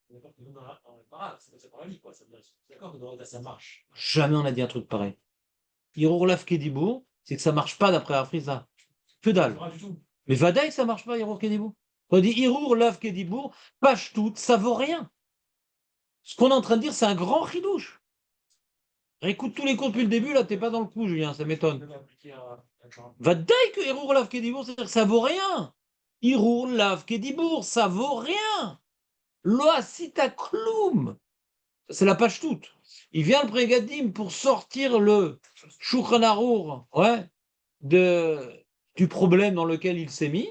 D'accord que nous, dans le parade, c'est pas la vie, quoi. D'accord que dans l'État, ça marche. Jamais on a dit un truc pareil. Hirour Lav Kedibou, c'est que ça marche pas d'après Afriza. Que dalle. Pas du tout. Mais Vadaï, ça marche pas, Hirour Kedibou. On dit Hirour Lav Kedibou, page toute, ça vaut rien. Ce qu'on est en train de dire, c'est un grand ridouche. Réécoute tous les cours depuis le début, là, t'es pas dans le coup, Julien, ça m'étonne. Vadaï que Hirour Lav Kedibou, c'est-à-dire que ça vaut rien. Hirour Lav Kedibou, ça vaut rien. Loa Sita Kloum. C'est la page toute. Il vient le Prégadim pour sortir le Shulchan Aruch, ouais, du problème dans lequel il s'est mis.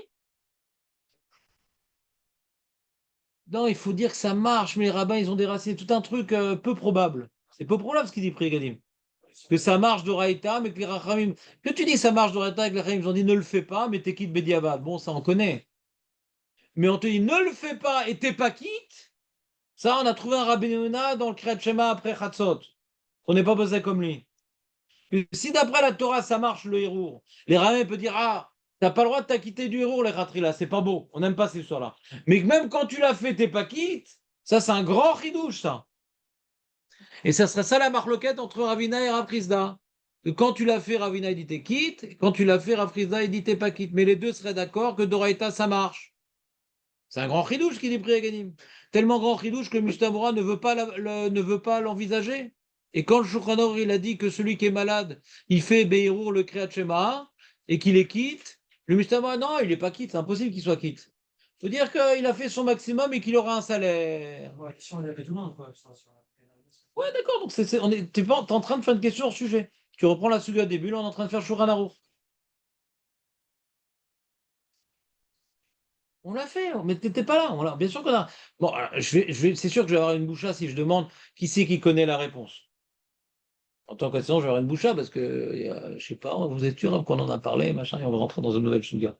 Non, il faut dire que ça marche, mais les rabbins, ils ont déraciné tout un truc peu probable. C'est peu probable ce qu'il dit Prégadim. Que ça marche d'Oraïta, mais que les Rachamim. Que tu dis ça marche d'Oraïta, et que les Rachamim ils ont dit ne le fais pas, mais t'es quitte Bediavad. Bon, ça on connaît. Mais on te dit ne le fais pas et t'es pas quitte. Ça, on a trouvé un Rabbi Yehuda dans le Kriyat Shema après Chatzot. On n'est pas posé comme lui. Si d'après la Torah, ça marche le hérour, les Rachamim peuvent dire ah, t'as pas le droit de t'acquitter du hérour, les Ratrila, c'est pas beau. On n'aime pas ces histoires-là. Mais même quand tu l'as fait, t'es pas quitte. Ça, c'est un grand ridouche, ça. Et ça serait ça la marloquette entre Ravina et Raprisda. Que quand tu l'as fait, Ravina il dit t'es quitte, et quand tu l'as fait, Raprisda il dit t'es pas quitte. Mais les deux seraient d'accord que Doraïta ça marche. C'est un grand ridouche qui dit Priaganim. Tellement grand ridouche que le Mustamura ne veut pas l'envisager. Et quand le Shulchan Aruch, il a dit que celui qui est malade, il fait Beirur le Kriyat Shema et qu'il est quitte, le Mustamura, non, il n'est pas quitte, c'est impossible qu'il soit quitte. Il faut dire qu'il a fait son maximum et qu'il aura un salaire. Ouais, si on avait tout le monde, quoi. Ouais, d'accord. Donc, t'es en train de faire une question hors sujet. Tu reprends la suga au début, là, on est en train de faire Shulchan Aruch. On l'a fait, mais t'étais pas là. Bien sûr qu'on a. Bon, alors, c'est sûr que je vais avoir une boucha si je demande qui c'est qui connaît la réponse. En tant qu'assistant, je vais avoir une boucha parce que, je sais pas, vous êtes sûr qu'on en a parlé, machin, et on va rentrer dans une nouvelle suga.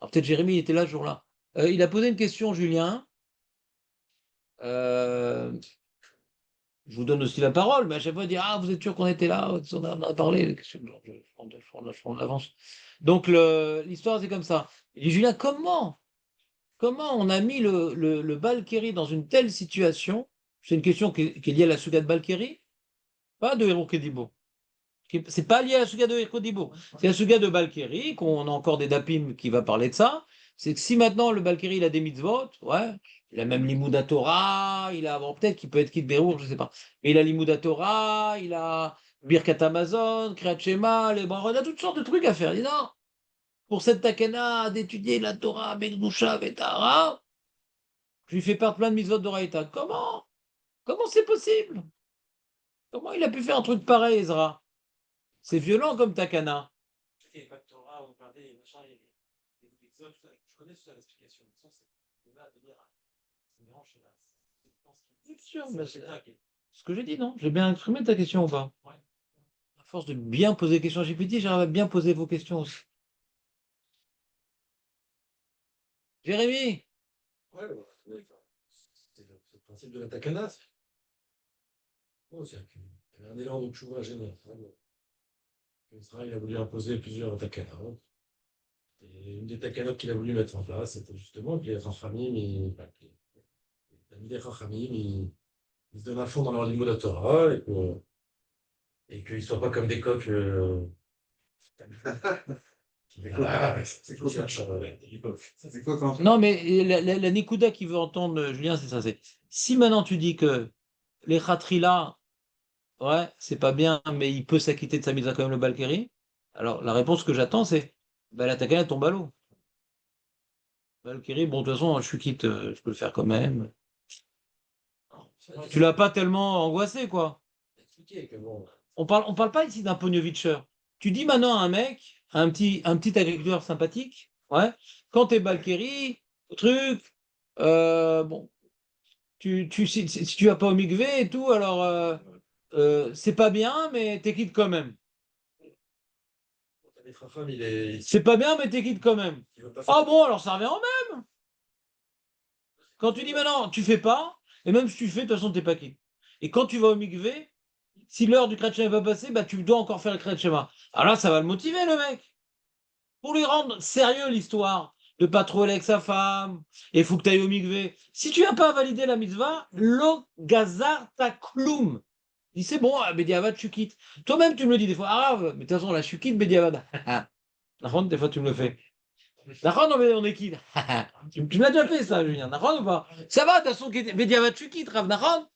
Alors peut-être Jérémy il était là ce jour-là. Il a posé une question, Julien. Euh, Je vous donne aussi la parole, mais à chaque fois, il dit ah, vous êtes sûr qu'on était là, on en a parlé. Je prends de l'avance. Donc, l'histoire, c'est comme ça. Il dit Julien, comment on a mis le Balkeri dans une telle situation? C'est une question qui est liée à la Suga de Balkeri, pas de Héro Kedibo. C'est pas lié à la Suga de Héro Kedibo. C'est la Suga de Balkeri, qu'on a encore des Dapim qui va parler de ça. C'est que si maintenant le Balkeri il a des mitzvot, ouais, il a même l'Imouda Torah, il a, bon, peut-être qu'il peut être Kid Berour, je sais pas. Mais il a l'Imouda Torah, il a Birkat Amazon, Kriyat Shema, bon, on a toutes sortes de trucs à faire. Il dit non, pour cette takana d'étudier la Torah, Begdusha, Vetara, je lui fais perdre plein de mitzvot d'Oraïta. Comment c'est possible? Comment il a pu faire un truc pareil, Ezra? C'est violent comme takana. Il n'y a pas de Torah, on parlait, des machins, des exodes, tout ça. Je connais toute l'explication. De toute façon, c'est va devenir un mélange chez la. C'est sûr, mais c'est ce que j'ai dit, non? J'ai bien exprimé ta question ou pas? Ouais. À force de bien poser des questions à GPT, j'arrive à bien poser vos questions aussi. Jérémy, Ouais, c'est le principe de la takana. Oh, c'est qu'il y avait un élan de tchouva génial. Israël a voulu imposer plusieurs takanas. Et une des takanas qu'il a voulu mettre en place, c'était justement que les Rachamim, les Rachamim, ils se donnent à fond dans leur limud de Torah et qu'ils ne soient pas comme des coqs. C'est quoi ça? C'est quoi quand non, mais la Nikuda qui veut entendre Julien, c'est ça. C'est si maintenant tu dis que les Khatrila, ouais, c'est pas bien, mais il peut s'acquitter de sa mise à quand même le Balkeri. Alors la réponse que j'attends, c'est ben, la takana tombe à l'eau. Balkeri, bon, de toute façon, je suis quitte, je peux le faire quand même. Tu l'as pas tellement angoissé, quoi. On parle pas ici d'un pognovitcher. Tu dis maintenant à un mec, à un petit agriculteur sympathique, ouais, quand t'es Balkeri, truc, bon, si tu vas pas au mikvé et tout, alors c'est pas bien, mais t'es quitte quand même. Les Rafam, il est. C'est pas bien, mais t'es quitte quand même. Il veut pas faire. Ah bon, alors ça revient en même. Quand tu dis maintenant, tu fais pas, et même si tu fais, de toute façon, t'es pas quitte. Et quand tu vas au mikvé, si l'heure du Kriyat Shema n'est pas passée, bah, tu dois encore faire le Kriyat Shema. Alors là, ça va le motiver, le mec. Pour lui rendre sérieux l'histoire, de pas trop aller avec sa femme, et il faut que tu ailles au mikvé. Si tu n'as pas validé la mitzvah, lo gazar ta kloum. Il dit c'est bon, Bediavad, tu quittes. Toi-même, tu me le dis des fois, arabe, mais de toute façon, là, je suis quitte Bediavad. D'accord, des fois, tu me le fais. D'accord, non, mais on est quitte. Tu me l'as déjà fait, ça, Julien. D'accord ou pas? Ça va, de toute façon, Bediavad, tu quittes, Rav. D'accord?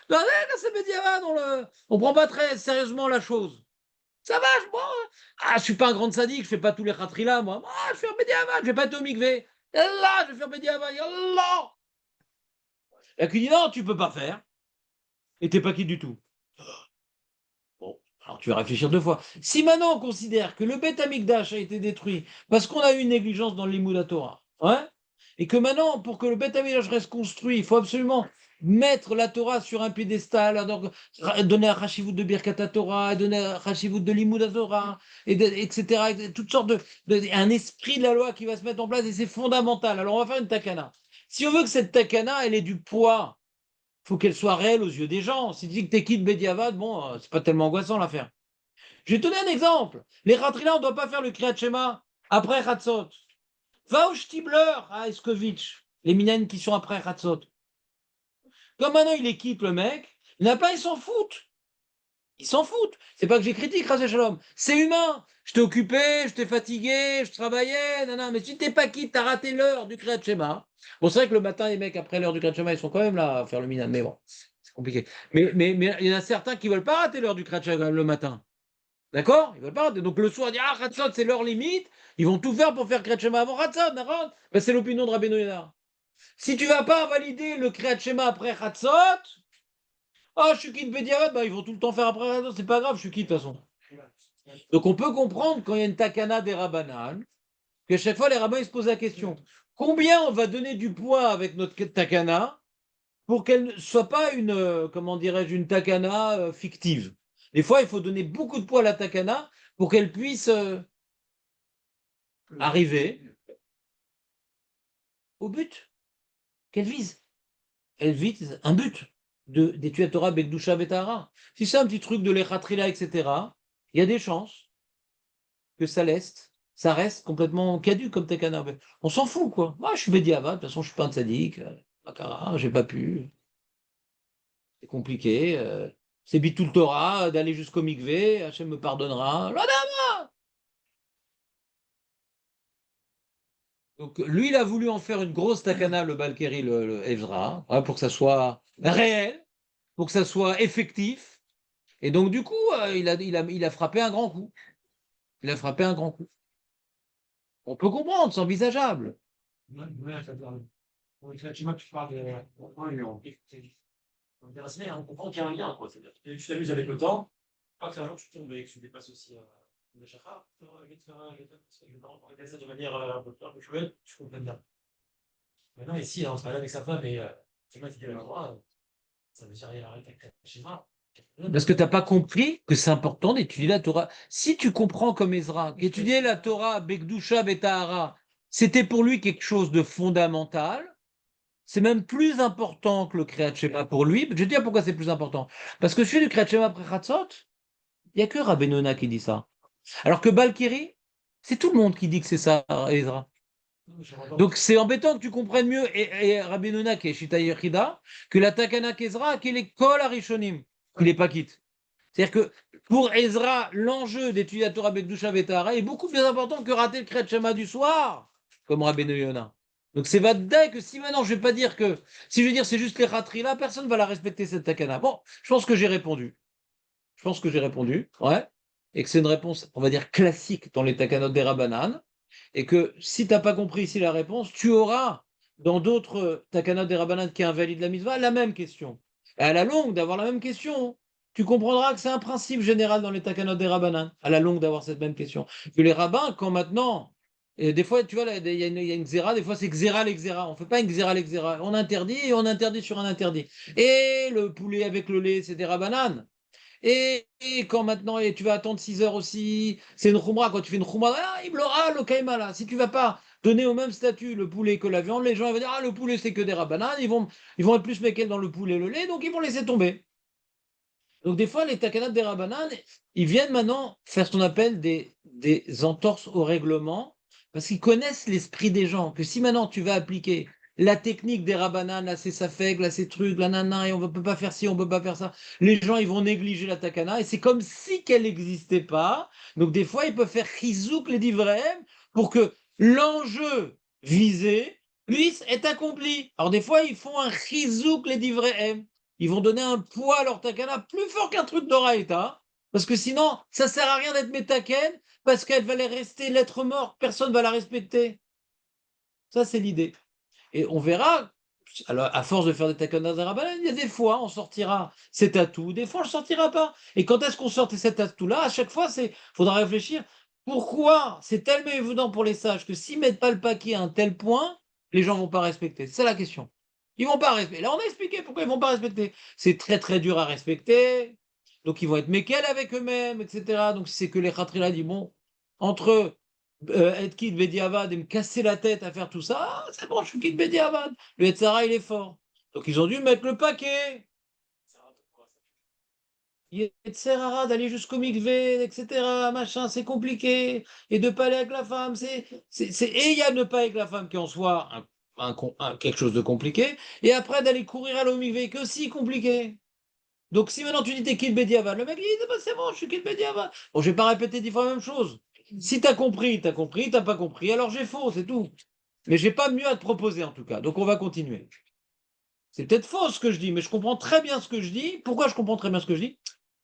Non, là, c'est Bediavad, on prend pas très sérieusement la chose. Ça va, je suis pas un grand sadique, je fais pas tous les khatris là, moi. Je fais un Bediavad, je vais pas être au mikvé. Là, je vais faire Bediavad. Yallah. Et qui dit non, tu peux pas faire. Et t'es pas quitte du tout. Bon, alors tu vas réfléchir deux fois. Si maintenant on considère que le Beth Amikdash a été détruit parce qu'on a eu une négligence dans l'Imoud Torah, ouais, et que maintenant, pour que le Beth Amikdash reste construit, il faut absolument mettre la Torah sur un piédestal, donc donner un Hashivut de Birkat Torah, donner un Hashivut de l'Imoud Torah, etc., toutes sortes un esprit de la loi qui va se mettre en place et c'est fondamental. Alors on va faire une takana. Si on veut que cette takana, elle ait du poids, faut qu'elle soit réelle aux yeux des gens. Si tu dis que t'es quitte Bediavad, bon, c'est pas tellement angoissant l'affaire. Je vais te donner un exemple. Les Ratrila, on ne doit pas faire le Kriyat Shema après Hatzot. Va au Stibler à Eskovitch, les Minanes qui sont après Hatzot. Comme maintenant il est quitte le mec, il n'a pas, ils s'en foutent. Ils s'en foutent. C'est pas que j'ai critique, Razé Shalom. C'est humain. Je t'ai occupé, je t'ai fatigué, je travaillais, non, mais si t'es pas quitte, t'as raté l'heure du Kriyat Shema. Bon, c'est vrai que le matin, les mecs, après l'heure du Kriyat Shema, ils sont quand même là à faire le minane, mais bon, c'est compliqué. Mais il y en a certains qui veulent pas rater l'heure du Kriyat Shema le matin. D'accord? Ils veulent pas rater. Donc le soir, ils disent, ah, Khatsot, c'est leur limite. Ils vont tout faire pour faire Kriyat Shema avant Khatsot, d'accord? Ben, c'est l'opinion de Rabbeinu Yonah. Si tu vas pas valider le Kriyat Shema après Khatsot, ah, je suis quitte Bediavad, bah, ils vont tout le temps faire après Khatsot, c'est pas grave, je suis quitte de toute façon. Donc on peut comprendre quand il y a une takana des rabbanan, que chaque fois les rabbins ils se posent la question, combien on va donner du poids avec notre takana pour qu'elle ne soit pas une, comment dirais-je, une takana fictive. Des fois, il faut donner beaucoup de poids à la takana pour qu'elle puisse arriver au but qu'elle vise. Elle vise un but d'étudier la Torah Bekdusha Betahara. Si c'est un petit truc de l'Echatrila, etc., il y a des chances que ça reste complètement caduc comme takana. On s'en fout, quoi. Moi, je suis Bediavad, de toute façon, je suis pas un tzaddik, Akara, j'ai pas pu. C'est compliqué. C'est Bitul Torah, d'aller jusqu'au mikvé, Hachem me pardonnera. Donc lui, il a voulu en faire une grosse takana, le Balkeri, le Ezra, hein, pour que ça soit réel, pour que ça soit effectif. Et donc, du coup, il a frappé un grand coup. Il a frappé un grand coup. On peut comprendre, c'est envisageable. Pour le Kriyat Shema, tu parles de. On comprend qu'il y a un lien, quoi. C'est-à-dire que tu t'amuses avec le temps, pas qu'un jour tu tombes et que tu dépasses aussi le chakra, je vais regarder ça de manière un peu cruelle, je comprends bien. Maintenant, ici, on se balade avec sa femme et c'est moi qui dis à l'endroit, ça veut dire rien arrêter avec le schéma. Parce que tu n'as pas compris que c'est important d'étudier la Torah. Si tu comprends comme Ezra, qu'étudier la Torah, Bekdusha, Betahara, c'était pour lui quelque chose de fondamental, c'est même plus important que le Kriyat Shema pour lui. Je vais te dire pourquoi c'est plus important. Parce que celui du Kriyat Shema après Chatzot, il n'y a que Rabbi Nona qui dit ça. Alors que Balkiri, c'est tout le monde qui dit que c'est ça, Ezra. Donc c'est embêtant que tu comprennes mieux, et Rabbi Nona qui est Shita Yechida, que la Takana Ezra, qui est l'école Arishonim, qu'il n'est pas quitte. C'est-à-dire que pour Ezra, l'enjeu d'étudier la Torah Bekdusha Betahara est beaucoup plus important que rater le Kriyat Shema du soir, comme Rabbi Yona. Donc c'est Vadaï que si maintenant je vais pas dire que, si je vais dire c'est juste les rateries là, personne ne va la respecter cette takana. Bon, je pense que j'ai répondu. Je pense que j'ai répondu, ouais. Et que c'est une réponse, on va dire, classique dans les takanot des Rabbanan. Et que si tu n'as pas compris ici la réponse, tu auras dans d'autres takanot des Rabbanan qui invalident la mitzvah la même question. Et à la longue, d'avoir la même question, tu comprendras que c'est un principe général dans les takanot des Rabbanan, à la longue d'avoir cette même question. Que les rabbins, quand maintenant Et des fois, tu vois, il y a une xéra, des fois c'est xéra l'exéra. On ne fait pas une xéra l'exéra. On interdit et on interdit sur un interdit. Et le poulet avec le lait, c'est des rabananes. Et quand maintenant, et tu vas attendre 6 heures aussi, c'est une khumra. Quand tu fais une khumra, ah, il l'aura, le kaima là. Si tu vas pas donner au même statut le poulet que la viande, les gens ils vont dire, ah, le poulet c'est que des rabananes. Ils vont être plus méquels dans le poulet et le lait, donc ils vont laisser tomber. Donc des fois, les takanat des rabbanan, ils viennent maintenant faire ce qu'on appelle des entorses au règlement, parce qu'ils connaissent l'esprit des gens, que si maintenant tu vas appliquer la technique des rabbanan, là c'est safek, là c'est truc, là nana, et on ne peut pas faire ci, on ne peut pas faire ça, les gens ils vont négliger la takana, et c'est comme si qu'elle n'existait pas. Donc des fois, ils peuvent faire chizouk les divrem pour que l'enjeu visé puisse être accompli. Alors des fois, ils font un chizouk les divrem. Ils vont donner un poids à leur takana plus fort qu'un truc d'oraïta, parce que sinon, ça sert à rien d'être métaken, parce qu'elle va rester lettre morte, personne ne va la respecter. Ça, c'est l'idée. Et on verra, alors, à force de faire des takanas d'Arabanan, il y a des fois, on sortira cet atout, des fois, on ne sortira pas. Et quand est-ce qu'on sortait cet atout-là? À chaque fois, il faudra réfléchir. Pourquoi c'est tellement évident pour les sages que s'ils ne mettent pas le paquet à un tel point, les gens ne vont pas respecter? C'est la question. Ils ne vont pas respecter. Là, on a expliqué pourquoi ils ne vont pas respecter. C'est très, très dur à respecter. Donc, ils vont être méquels avec eux-mêmes, etc. Donc, c'est que les khatrila dit, bon, entre être quitte Bediavad et me casser la tête à faire tout ça, ah, c'est bon, je suis quitte Bediavad. Le Yetzara, il est fort. Donc ils ont dû mettre le paquet. Yetzara, d'aller jusqu'au mikvé, etc. Machin, c'est compliqué. Et de pas aller avec la femme, et il y a de ne pas aller avec la femme qui en soit quelque chose de compliqué. Et après, d'aller courir à l'eau mikvé, que si compliqué. Donc si maintenant tu dis t'es quitte Bediavad, le mec il dit bah, c'est bon, je suis quitte Bediavad. Bon, je vais pas répéter 10 fois la même chose. Si t'as compris, t'as pas compris, alors j'ai faux, c'est tout. Mais j'ai pas mieux à te proposer en tout cas. Donc on va continuer. C'est peut-être faux ce que je dis, mais je comprends très bien ce que je dis. Pourquoi je comprends très bien ce que je dis?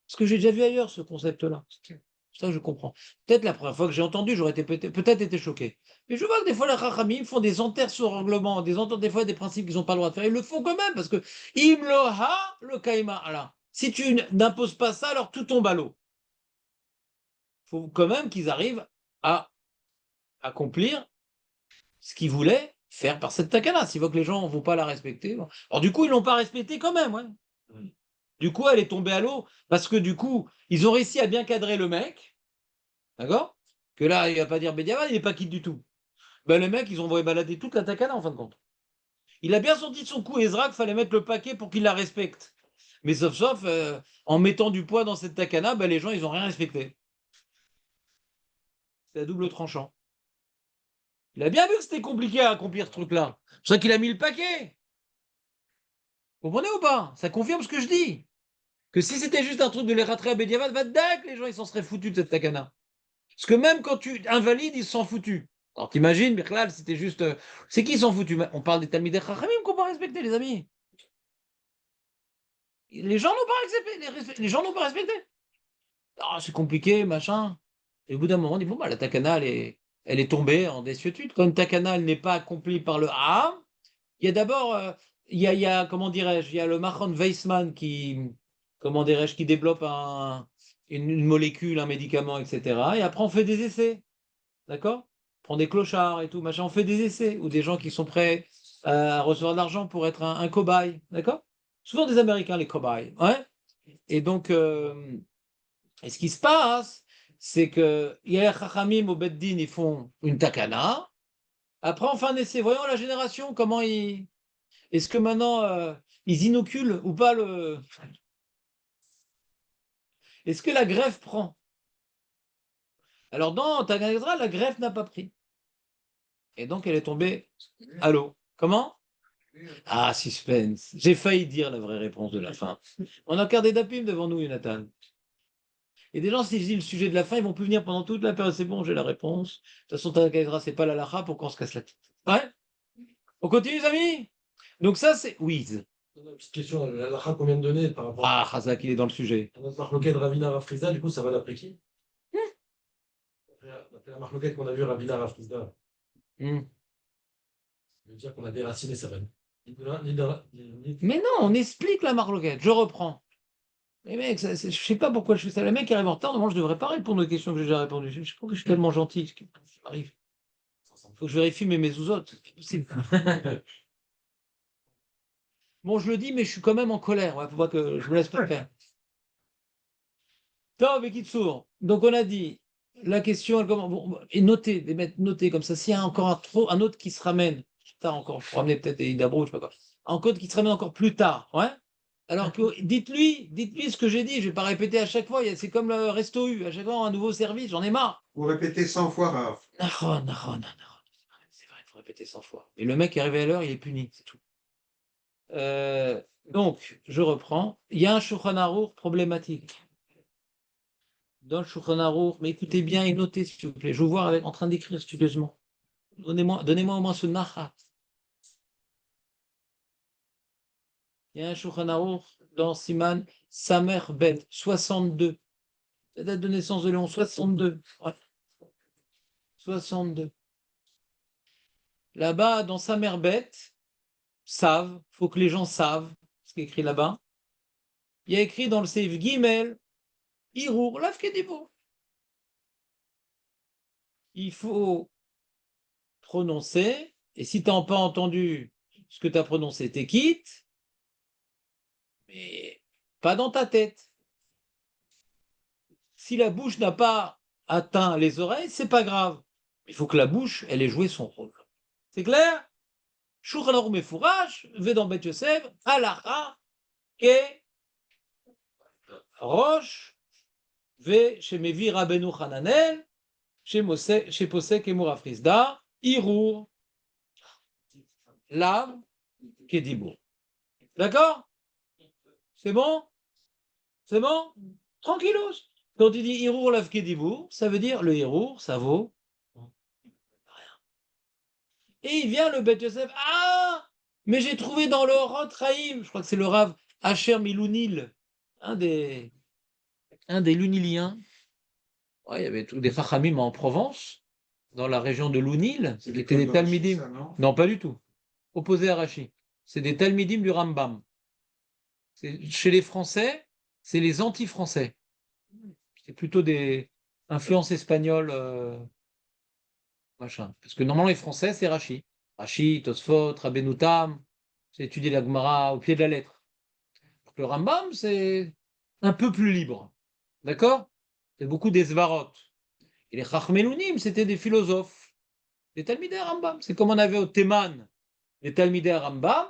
Parce que j'ai déjà vu ailleurs ce concept-là. Ça, je comprends. Peut-être la première fois que j'ai entendu, j'aurais été peut-être été choqué. Mais je vois que des fois, les Chachamim font des enterres sur règlement, des fois des principes qu'ils n'ont pas le droit de faire. Ils le font quand même, parce que Imloha le Kaima. Alors, si tu n'imposes pas ça, alors tout tombe à l'eau. Il faut quand même qu'ils arrivent à accomplir ce qu'ils voulaient faire par cette takana. S'ils voient que les gens ne vont pas la respecter. Bon. Alors du coup, ils ne l'ont pas respectée quand même. Ouais. Du coup, elle est tombée à l'eau parce que du coup, ils ont réussi à bien cadrer le mec. D'accord? Que là, il ne va pas dire Bediavad, il n'est pas quitte du tout. Ben, le mec, ils ont envoyé balader toute la takana en fin de compte. Il a bien senti de son coup, Ezra, qu'il fallait mettre le paquet pour qu'il la respecte. Mais sauf, en mettant du poids dans cette takana, ben, les gens, ils n'ont rien respecté. C'est à double tranchant. Il a bien vu que c'était compliqué à accomplir ce truc-là. C'est pour ça qu'il a mis le paquet. Vous comprenez ou pas? Ça confirme ce que je dis. Que si c'était juste un truc de l'Eratria Bediavad, va dac, les gens ils s'en seraient foutus de cette takana. Parce que même quand tu invalides, ils s'en foutus. Alors t'imagines, Birklal, c'était juste. C'est qui s'en foutus? On parle des Talmidei Chachamim qu'on va respecter, les amis. Les gens n'ont pas respecté. Les gens n'ont pas respecté. Ah, c'est compliqué, machin. Et au bout d'un moment, on dit bon, bah, la takana, elle est tombée en désuétude. Quand une takana, elle n'est pas accomplie par le Ha'am, il y a d'abord. Il y a, comment dirais-je, il y a le Machon Weissman qui, comment dirais-je, qui développe une molécule, un médicament, etc. Et après, on fait des essais. D'accord? On prend des clochards et tout, machin. On fait des essais ou des gens qui sont prêts à recevoir de l'argent pour être un cobaye. D'accord? Souvent des Américains, les cobayes. Ouais? Et donc, et ce qui se passe, c'est que Yair Chachamim au Beddin, ils font une takana. Après, on fait un essai. Voyons la génération, comment ils. Est-ce que maintenant, ils inoculent ou pas le. Est-ce que la greffe prend? Alors, dans Tagazra, la greffe n'a pas pris. Et donc, elle est tombée à l'eau. Comment? Ah, suspense. J'ai failli dire la vraie réponse de la fin. On a encore des dapim devant nous, Jonathan. Et des gens, si je dis le sujet de la fin, ils vont plus venir pendant toute la période. C'est bon, j'ai la réponse. De toute façon, Tagazra, c'est pas la lacha pour qu'on se casse la tête. Ouais? On continue, les amis? Donc, ça, c'est Wiz. Une petite question, la lacha qu'on vient de donner par rapport Ah, Khazak, il est dans le sujet. à notre marloquette Ravina Rafrizda, du coup, ça va d'après qui? D'après la marloquette qu'on a vue, Ravina Rafrizda, Hmm. ça veut dire qu'on a déraciné sa reine. Mais non, on explique la marloquette. Je reprends. Mais mec, je sais pas pourquoi je fais ça. Le mec arrive en retard, normalement je devrais pas répondre aux questions que j'ai déjà répondues. Je sais pas que je suis tellement gentil. Ça m'arrive. Faut que je vérifie mes mezuzot. C'est possible. Bon, je le dis, mais je suis quand même en colère. Ouais, faut pas que je me laisse pas faire. Tov et Kitsour. Donc, on a dit, la question, elle commence. Bon, et notez, les mettre noter comme ça. S'il y a encore un autre qui se ramène, tard encore, pour ramener peut-être des Hidabro, je sais pas quoi. Encore qui se ramène encore plus tard. Ouais. Alors que dites-lui ce que j'ai dit. Je vais pas répéter à chaque fois. C'est comme le Resto U. À chaque fois, un nouveau service. J'en ai marre. Vous répétez 100 fois, Rav. Nahon. C'est vrai, il faut répéter 100 fois. Et le mec est arrivé à l'heure, il est puni, c'est tout. Donc, je reprends. Il y a un Shulchan Aruch problématique. Dans le Shulchan Aruch, mais écoutez bien et notez, s'il vous plaît. Je vous vois en train d'écrire studieusement. Donnez-moi au moins ce nachat. Il y a un Shulchan Aruch dans Siman Samer Bet, 62. La date de naissance de Léon, 62. Ouais. 62. Là-bas, dans Samer Bet, faut que les gens savent ce qui est écrit là-bas. Il y a écrit dans le Seif Gimel, Irour, Lafkedebo. Il faut prononcer, et si tu n'as pas entendu ce que tu as prononcé, t'es quitte, mais pas dans ta tête. Si la bouche n'a pas atteint les oreilles, c'est pas grave. Il faut que la bouche, elle ait joué son rôle. C'est clair? Shulchan Aruch Mefourash, ve dans Bet Yosef, halacha, ke, roche, ve chez Mevi Rabbeinu Hananel, chez Posek et Mourafrizda, Irour, Lav, Kedibur. D'accord? C'est bon? C'est bon? Tranquillos. Quand il dit Irour, Lav, Kedibur, ça veut dire le Irour, ça vaut rien. Et il vient le Bet Yosef, ah! Mais j'ai trouvé dans le Rotraïm, je crois que c'est le Rav Asher Milounil, un des Luniliens. Ouais, il y avait tous des Chachamim en Provence, dans la région de Lounil, qui étaient des Talmidim. Non, pas du tout. Opposé à Rashi. C'est des Talmidim du Rambam. Chez les Français, c'est les anti-français. C'est plutôt des influences espagnoles, machin. Parce que normalement, les Français, c'est Rashi. Rashi, Tosfot, Rabbeinu Tam, c'est étudier la Gemara au pied de la lettre. Donc, le Rambam, c'est un peu plus libre. D'accord? C'est beaucoup des Svarot. Et les Chachmelounim, c'était des philosophes. Des Talmidei Rambam. C'est comme on avait au Théman des Talmidei Rambam.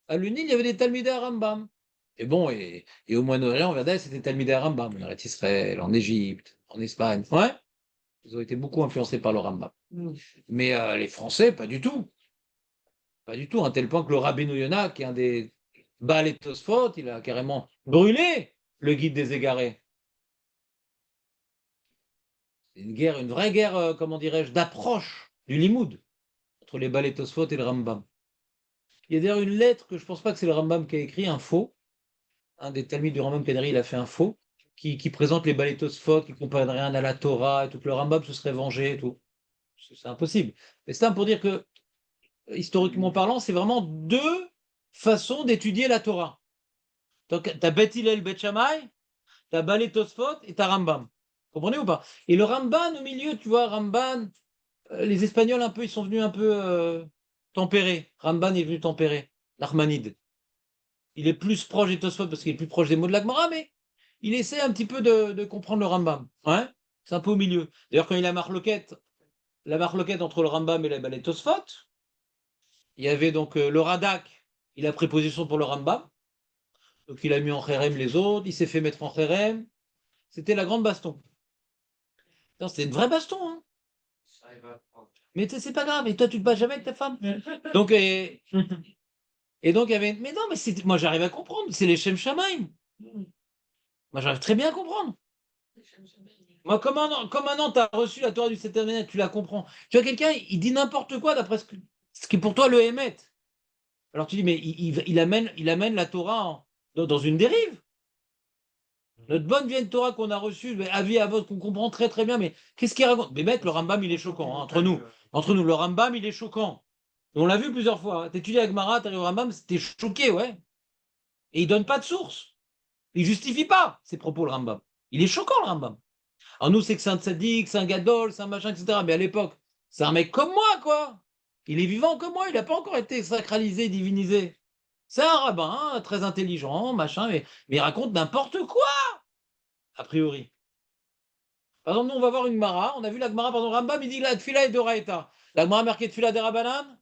À l'Unil, il y avait des Talmidei Rambam. Et bon, et au Moyen-Orient, on regardait, c'était Talmidei Rambam. En Eretz Israël, en Égypte, en Espagne. Ouais. Ils ont été beaucoup influencés par le Rambam. Mais les Français, pas du tout. Pas du tout, à un tel point que le Rabbeinu Yonah, qui est un des Baalei Tosfot, il a carrément brûlé le guide des égarés. C'est une vraie guerre, comment dirais-je, d'approche du Limoud entre les Baalei Tosfot et le Rambam. Il y a d'ailleurs une lettre que je ne pense pas que c'est le Rambam qui a écrit, un faux. Un des Talmides du Rambam Kadri, il a fait un faux, qui présente les Baalei Tosfot, qui ne comprennent rien à la Torah, et tout, que le Rambam se serait vengé et tout. C'est impossible. Mais c'est pour dire que, historiquement parlant, c'est vraiment deux façons d'étudier la Torah. Donc, tu as Bet Hillel, Bet Shammai, tu as Baalei Tosfot et tu as Rambam. Vous comprenez ou pas? Et le Ramban au milieu, tu vois, Ramban, les Espagnols un peu, ils sont venus un peu tempérés. Ramban est venu tempérer, l'Achmanide. Il est plus proche des Tosfot parce qu'il est plus proche des mots de la Gemara, mais il essaie un petit peu de comprendre le Rambam. Ouais, c'est un peu au milieu. D'ailleurs, quand il a la marloquette entre le Rambam et la Baalei Tosfot, il y avait donc le Radak, il a pris position pour le Rambam. Donc il a mis en Kherem les autres, il s'est fait mettre en Kherem. C'était la grande baston. C'était une vraie baston, hein. Mais c'est pas grave, et toi tu te bats jamais avec ta femme. Donc, et donc il y avait. Mais non, mais moi j'arrive à comprendre, c'est les Shem Shamaim. Moi j'arrive très bien à comprendre. Moi, comme un an, tu as reçu la Torah du septième année, tu la comprends. Tu vois, quelqu'un, il dit n'importe quoi d'après ce qui est pour toi le Hémet. Alors tu dis, mais il amène la Torah dans une dérive. Notre bonne vieille Torah qu'on a reçue, avis à vote, qu'on comprend très très bien, mais qu'est-ce qu'il raconte? Mais mec, le Rambam, il est choquant, hein, entre nous. Entre nous, le Rambam, il est choquant. On l'a vu plusieurs fois. Hein. T'étudies avec Marat, t'arrives au Rambam, t'es choqué, ouais. Et il donne pas de source. Il justifie pas ses propos, le Rambam. Il est choquant, le Rambam. Alors nous, c'est que c'est un tzaddik, c'est un gadol, c'est un machin, etc. Mais à l'époque, C'est un mec comme moi, quoi. Il est vivant comme moi, il n'a pas encore été sacralisé, divinisé. C'est un rabbin, hein, très intelligent, machin, mais il raconte n'importe quoi, a priori. Par exemple, nous, on va voir une Gemara. On a vu la Gemara, pardon, Rambam, il dit la Tfila et Doraïta. La Gemara marquée Tfila des Rabbanan.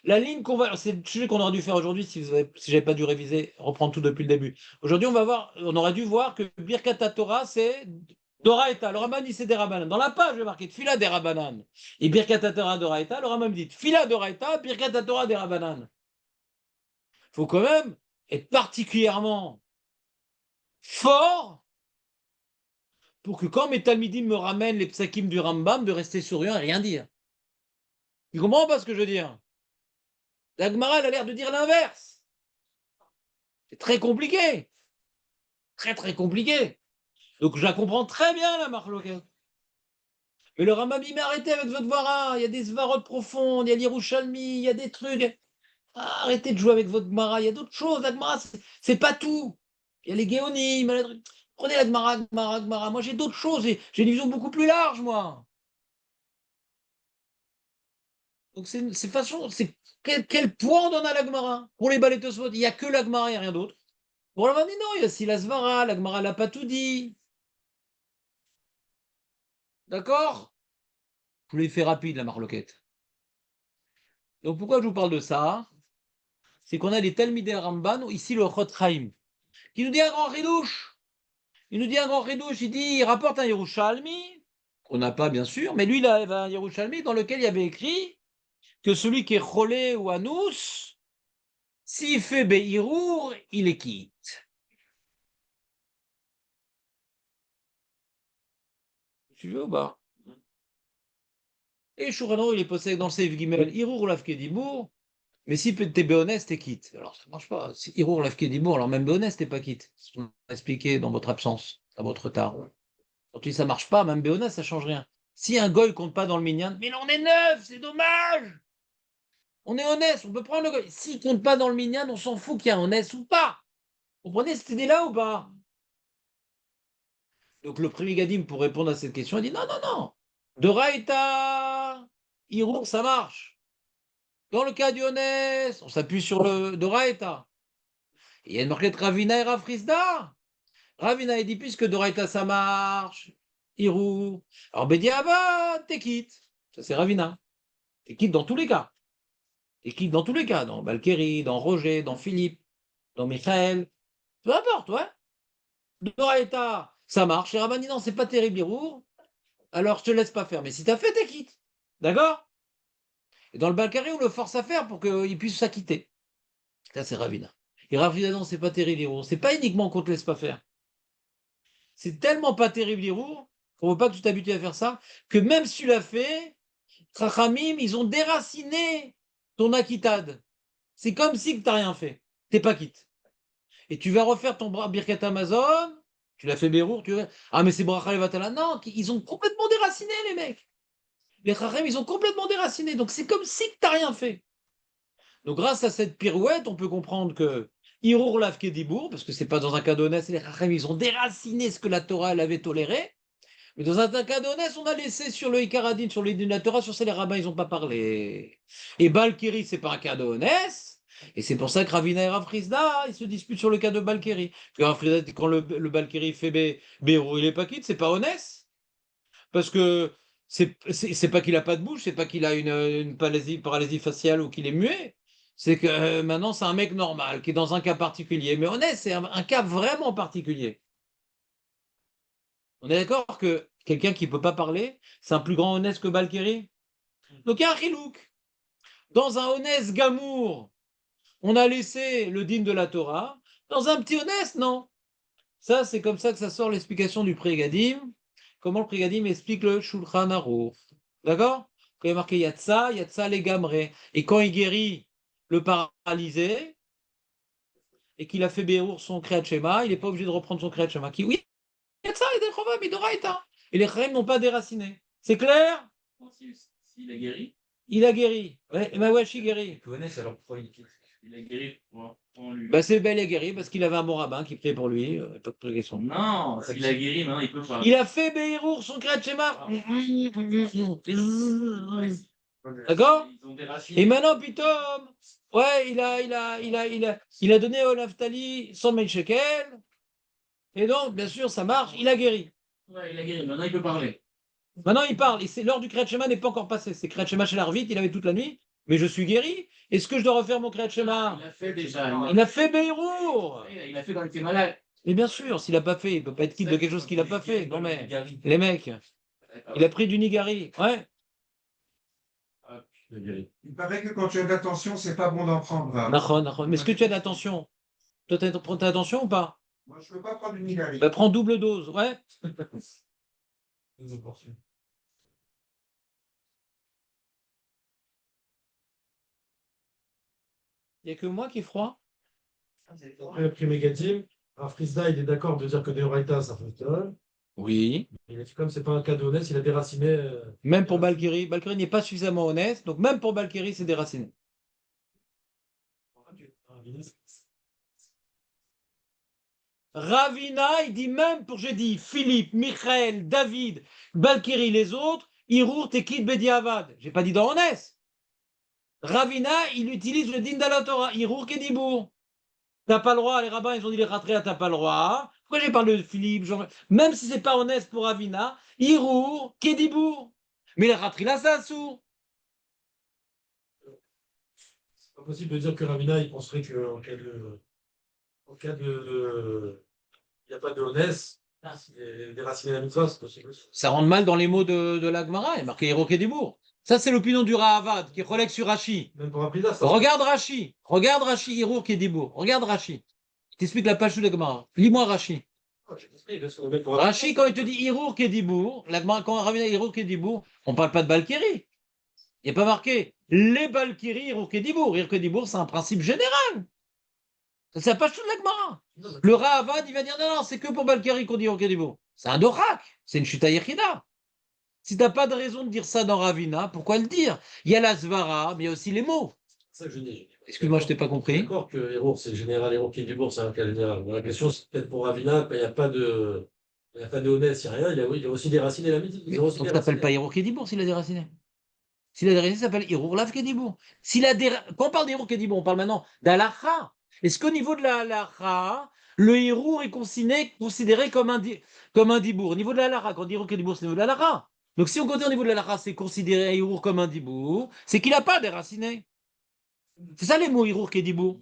La ligne qu'on va. C'est le sujet qu'on aurait dû faire aujourd'hui si j'avais pas dû réviser, reprendre tout depuis le début. Aujourd'hui, on aurait dû voir que Birkat Torah, c'est Doraïta. Le Rambam dit c'est des Rabbanan. Dans la page, je vais marquer Tfila des Rabbanan. Et Birkat Torah Doraïta, le Rambam dit Tfila Doraïta, Birkat Torah des Rabbanan. Il faut quand même être particulièrement fort pour que quand mes talmidim me ramènent les psakim du Rambam, de rester souriant et rien dire. Tu comprends pas ce que je veux dire? La Gemara, elle a l'air de dire l'inverse. C'est très compliqué. Très, très compliqué. Donc, je la comprends très bien, la marloquette. Mais le Rambam, il m'a arrêté avec votre vara. Il y a des svarot profondes, il y a l'Yerushalmi, il y a des trucs. Ah, arrêtez de jouer avec votre Gemara. Il y a d'autres choses. La Gemara, c'est pas tout. Il y a les Géonim. Prenez la Gemara, Gemara. Moi, j'ai d'autres choses. J'ai une vision beaucoup plus large, moi. Donc, c'est façon. Quel poids on donne à la Gemara? Pour les balais Tosfot, il n'y a que la Gemara et rien d'autre. Pour la Mani, non, il y a aussi la Svara. La Gemara n'a pas tout dit. D'accord? Je vous l'ai fait rapide, la marloquette. Donc, pourquoi je vous parle de ça? C'est qu'on a les Talmidei Ramban, ici le Chot Chaim, qui nous dit un grand ridouche. Il nous dit un grand ridouche, il rapporte un Yerushalmi, qu'on n'a pas bien sûr, mais lui, il avait un Yerushalmi dans lequel il y avait écrit que celui qui est Cholé ou Anous, s'il fait Be'irour, il est quitte. Tu veux ou pas? Et Chourano, il est possédé dans le Seif Gimel, Irour Lavkedibour, mais si t'es béhonnête, t'es quitte. Alors, ça ne marche pas. Si Irour Lavkedibour, alors même béhonnête, t'es pas quitte. C'est ce qu'on a expliqué dans votre absence, à votre retard. Quand tu dis ça marche pas, même béhonnête, ça change rien. Si un goy compte pas dans le minyan, mais là, on est neuf, c'est dommage. On est honnête, on peut prendre le goy. S'il compte pas dans le minyan, on s'en fout qu'il y a un honnête ou pas. Vous comprenez cette idée-là ou pas? Donc le premier Gadim, pour répondre à cette question, il dit non, non, non. De Raïta, Irour, ça marche. Dans le cas du honnête, on s'appuie sur le de Raïta. Il y a une marquette Ravina et Rafrizda. Ravina, il dit puisque de Raïta, ça marche. Irour. Alors Bediaba, t'es quitte. Ça, c'est Ravina. T'es quitte dans tous les cas. T'es quitte dans tous les cas. Dans Balkeri, dans Roger, dans Philippe, dans Michael. Peu importe, ouais. De Raïta, ça marche. Et Rabban dit non, c'est pas terrible, Irour. Alors je te laisse pas faire. Mais si t'as fait, t'es quitte. D'accord? Et dans le Balkari, on le force à faire pour qu'il puisse s'acquitter. Ça, c'est Ravina. Et Ravina, non, c'est pas terrible, Irour. C'est pas uniquement qu'on te laisse pas faire. C'est tellement pas terrible, Irour, qu'on veut pas que tu t'habitues à faire ça, que même si tu l'as fait, Chachamim, ils ont déraciné ton acquittade. C'est comme si tu n'as rien fait. T'es pas quitte. Et tu vas refaire ton Birkat Amazon, tu l'as fait Bérour, tu vas... Ah, mais c'est Bracha Levatala. Non, ils ont complètement déraciné, les mecs. Les Chachamim, ils ont complètement déraciné. Donc c'est comme si tu n'as rien fait. Donc grâce à cette pirouette, on peut comprendre que Irour Lavke Dibour, parce que c'est pas dans un cas d'honnête, les Chachamim, ils ont déraciné ce que la Torah elle avait toléré. Mais dans un cas d'honnête, on a laissé sur le Ikaradine, sur la Torah, sur ça, les rabbins, ils n'ont pas parlé. Et Balkiri, c'est pas un cas d'honnête. Et c'est pour ça que Ravina et Rafrizda, ils se disputent sur le cas de Balkiri. Que Rafrizda, quand le Balkiri fait Bérou, il est pas quitte, c'est pas honnête. Parce que c'est pas qu'il a pas de bouche, c'est pas qu'il a une paralysie faciale ou qu'il est muet. C'est que maintenant, c'est un mec normal, qui est dans un cas particulier. Mais honnête, c'est un cas vraiment particulier. On est d'accord que quelqu'un qui ne peut pas parler, c'est un plus grand honnête que Balkiri? Donc il y a un chilouk. Dans un honnête gamour, on a laissé le digne de la Torah. Dans un petit honnête, non. Ça, c'est comme ça que ça sort l'explication du Prégadim. Comment le Prégadim explique le Shulchan Aruch. D'accord? Quand il y a marqué Yatsa les Gamré. Et quand il guérit le paralysé, et qu'il a fait Béour son Kriyat Shema, il n'est pas obligé de reprendre son Kriyat Shema. Oui, Yatsa et Dechova Midoraita. Et les Chachamim n'ont pas déraciné. C'est clair? S'il a guéri. Il a guéri. Ouais, mais ouais, je suis guéri. Honnête, alors pourquoi il quitte? Il est guéri. On lui. Bah, c'est bel et guéri parce qu'il avait un bon rabbin qui priait pour lui. Pas de question. Non, s'il a guéri, maintenant il peut pas. Il a fait Behirour, son Kriyat Shema. D'accord? Ils ont des racines. Et maintenant, Pitom, ouais, il a donné au Naftali 100 000 shekels. Et donc, bien sûr, ça marche. Il a guéri. Ouais, il a guéri. Maintenant il peut parler. Maintenant, il parle. Et c'est l'heure du Kriyat Shema n'est pas encore passé. C'est Kriyat Shema chez l'Arvit, il avait toute la nuit. Mais je suis guéri. Est-ce que je dois refaire mon Kriyat Shema? Il a fait déjà. Il a fait Behirour. Il a fait quand il était malade. Mais bien sûr, s'il n'a pas fait, il ne peut pas être quitte de quelque chose qu'il n'a pas fait. Non, mais Gary. les mecs, il a pris du Nigari. Ouais. Il a guéri. Il paraît que quand tu as de l'attention, c'est pas bon d'en prendre. Hein. Nachon, nachon. Mais est-ce que tu as d'attention? Toi, prends ta attention ou pas? Moi, je ne veux pas prendre une Nigari. Bah, prends double dose. Ouais. Il n'y a que moi qui est froid. Après le premier Gadim, Frisda, il est d'accord de dire que Deoraita, ça fonctionne. Oui. Il a dit comme c'est pas un cas de honnête, il a déraciné. Même pour Balkiri. Balkiri n'est pas suffisamment honnête. Donc, même pour Balkiri, c'est déraciné. Ravina, il dit même pour, j'ai dit, Philippe, Michael, David, Balkiri, les autres, Irour, Tekid, Bediavad. J'ai pas dit dans honnête. Ravina, il utilise le din de la Torah. Irour, Kedibour. T'as pas le droit, les rabbins, ils ont dit les ratria, t'as pas le droit. Pourquoi j'ai parlé de Philippe, même si c'est pas honnête pour Ravina, Irour, Kedibour. Mais les ratria, ça sourd. C'est pas possible de dire que Ravina, il penserait qu'en cas de, il n'y a pas de honnête, déraciner la mitzvah, c'est possible. Ça rentre mal dans les mots de l'Agmara, il est marqué Irour, Kedibour. Ça, c'est l'opinion du Rahavad, qui relègue sur Rashi. Même pour Frisda, ça. Regarde Rashi, Irour, Kedibour. Regarde Rashi. Je t'explique la page de l'Agmara. Lis-moi Rashi. Rashi, quand il te dit Irour, Kedibour, l'Agmara, quand Ravina Irour, Kedibour, on ne parle pas de Balkiri. Il n'y a pas marqué les Balkiri, Irour, Kedibour. Irour, Kedibour, c'est un principe général. C'est la page de l'Agmara. Le Rahavad, il va dire non, c'est que pour Balkiri qu'on dit Irour, Kedibour. C'est un Dorak. C'est une Shuta Yechida. Si tu n'as pas de raison de dire ça dans Ravina, pourquoi le dire? Il y a la Svara, mais il y a aussi les mots. C'est ça que je dis. Excuse-moi, je t'ai pas compris. D'accord que Hérour, c'est le général, Hérour qui est du bourg, c'est un cas général. La question, c'est peut-être pour Ravina, il n'y a pas de. Il n'y a pas de honnête, il n'y a rien. Il a aussi déraciné la mythe. On ne t'appelle pas Irour Kedibour s'il a déraciné. S'il a déraciné, ça s'appelle Irour Lav Kedibour. Quand on parle d'Irour Kedibour, on parle maintenant d'Alacha. Est-ce qu'au niveau de la Alacha, le Irour est considéré comme un dibour? Au niveau de la Alacha, quand on dit Irour Kedibour, c'est au niveau de la Alacha. Donc si on compte au niveau de la Alacha, c'est considéré un Irour comme un dibour, c'est qu'il n'a pas déraciné. C'est ça les mots Irour Kedibour.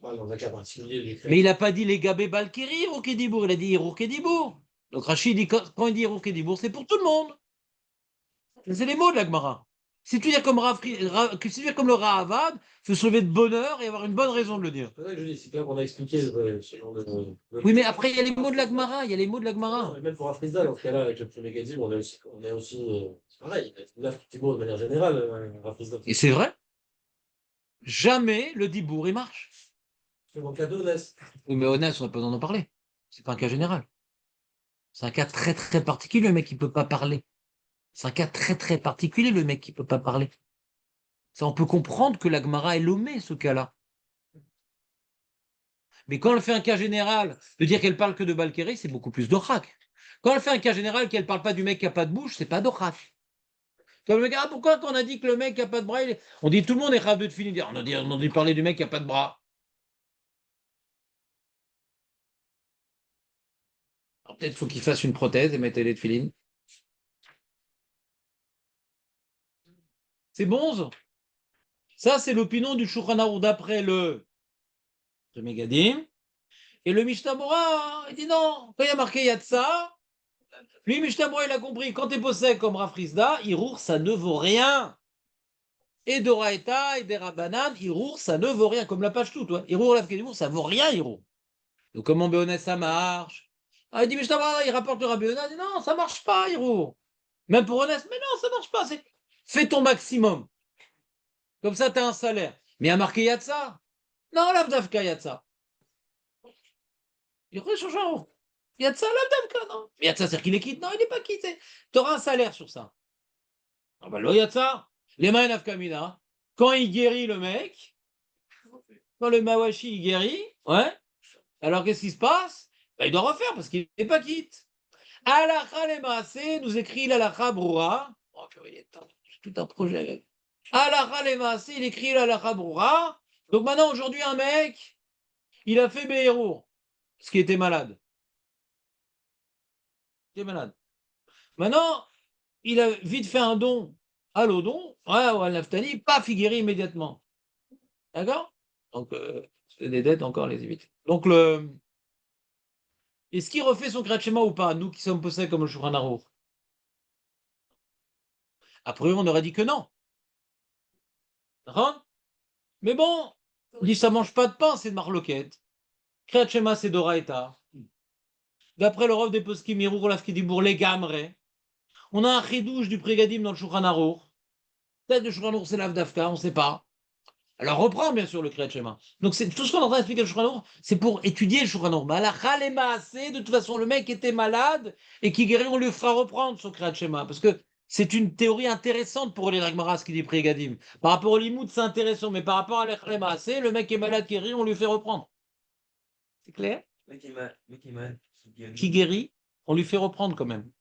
Dans un cas particulier, Mais il n'a pas dit les Gabé Balkiri, Irour Kedibour, il a dit Irour Kedibour. Donc Rachid dit quand il dit Irour Kedibour, c'est pour tout le monde. C'est les mots de la Gemara. Si tu dis comme, comme le Rahavad, il faut se lever de bonheur et avoir une bonne raison de le dire. c'est ça que je dis, c'est clair qu'on a expliqué ce genre de. Oui, mais après, il y a les mots de la Gemara. Il y a les mots de la Gemara. Même pour Afrizda, dans ce cas-là, avec le premier Gadim, on a aussi c'est pareil, il a fait de manière générale, Afrizda. Et c'est vrai. Jamais le dibour, il marche. C'est mon cas d'honnête. Oui, mais honnête, on n'a pas besoin d'en parler. C'est pas un cas général. C'est un cas très, très particulier, le mec qui ne peut pas parler. C'est un cas très, très particulier, le mec qui ne peut pas parler. Ça, on peut comprendre que la Gemara est l'omet, ce cas-là. Mais quand elle fait un cas général, de dire qu'elle parle que de Balkiri, c'est beaucoup plus d'Orak. Quand elle fait un cas général qu'elle ne parle pas du mec qui n'a pas de bouche, c'est pas d'Orak. Comme le gars, pourquoi quand on a dit que le mec qui n'a pas de bras, on dit tout le monde est rave de fini. On a dit parler du mec qui n'a pas de bras. Alors peut-être faut qu'il fasse une prothèse et mettre les tefilines. C'est bon. Ça, c'est l'opinion du Shulchan Aruch d'après le Megadim. Et le Mishnah Bora, il dit non. Quand il y a marqué Yatsa, lui, Mishnah Bora, il a compris. Quand tu es possède comme Rafrizda, Irour, ça ne vaut rien. Et Doraeta et des Rabbanan, Irour, ça ne vaut rien. Comme la page tout, toi. Irour, l'Afkedibour, ça vaut rien, Irour. Donc, comment Béonet, ça marche? Ah, il dit Mishnah Bora, il rapporte le Rabbi Béonet, il dit non, ça marche pas, Irour. Même pour Honest, mais non, ça marche pas. Fais ton maximum. Comme ça, tu as un salaire. Mais il y a marqué Yatsa. Non, l'Avdavka Yatsa. Il change en haut. Yatsa, l'Avdavka, non. Mais Yatsa, c'est-à-dire qu'il est quitte. Non, il n'est pas quitté. Tu auras un salaire sur ça. Ah ben, le Yatsa, les mains Nafkamina. Quand il guérit le mec, quand le Mawashi il guérit, ouais, alors qu'est-ce qui se passe? Ben, il doit refaire parce qu'il n'est pas quitte. Alacha le Maaseh nous écrit l'Alacha Broura. Oh, purée, il est temps, c'est tout un projet. Alacha le Maaseh, il écrit l'Alacha Broura. Donc maintenant, aujourd'hui, un mec, il a fait Be'erour, ce qui était malade. Il était malade. Maintenant, il a vite fait un don à l'Odon, ouais, ou à Naftali, paf, il guérit immédiatement. D'accord? Donc, c'est des dettes encore, les évites. Donc, est-ce qu'il refait son Kriyat Shema ou pas, nous qui sommes possédés comme le Shulchan Aruch? A priori, on aurait dit que non. D'accord? Mais bon, on dit ça mange pas de pain, c'est de marloquette. Kriyat Shema, c'est d'Oraïta. D'après le Rav des Poskim, Irour Lafkidibour, les Gamre. On a un chidouche du Prégadim dans le Shulchan Aruch. Peut-être le Shulchan Aruch, c'est l'Avdafka, on ne sait pas. Alors reprends bien sûr le Kriyat Shema. Donc c'est tout ce qu'on est en train d'expliquer le Shulchan Aruch, c'est pour étudier le Shulchan Aruch. Mais à la Chalema assez, de toute façon, le mec était malade et qui guérit, on lui fera reprendre son Kriyat Shema. Parce que c'est une théorie intéressante pour les Ragmaras qui dit Prégadim. Par rapport au Limoud, c'est intéressant, mais par rapport à la Chalema assez, le mec est malade, qui guérit, on lui fait reprendre. C'est clair? Qui guérit, on lui fait reprendre quand même.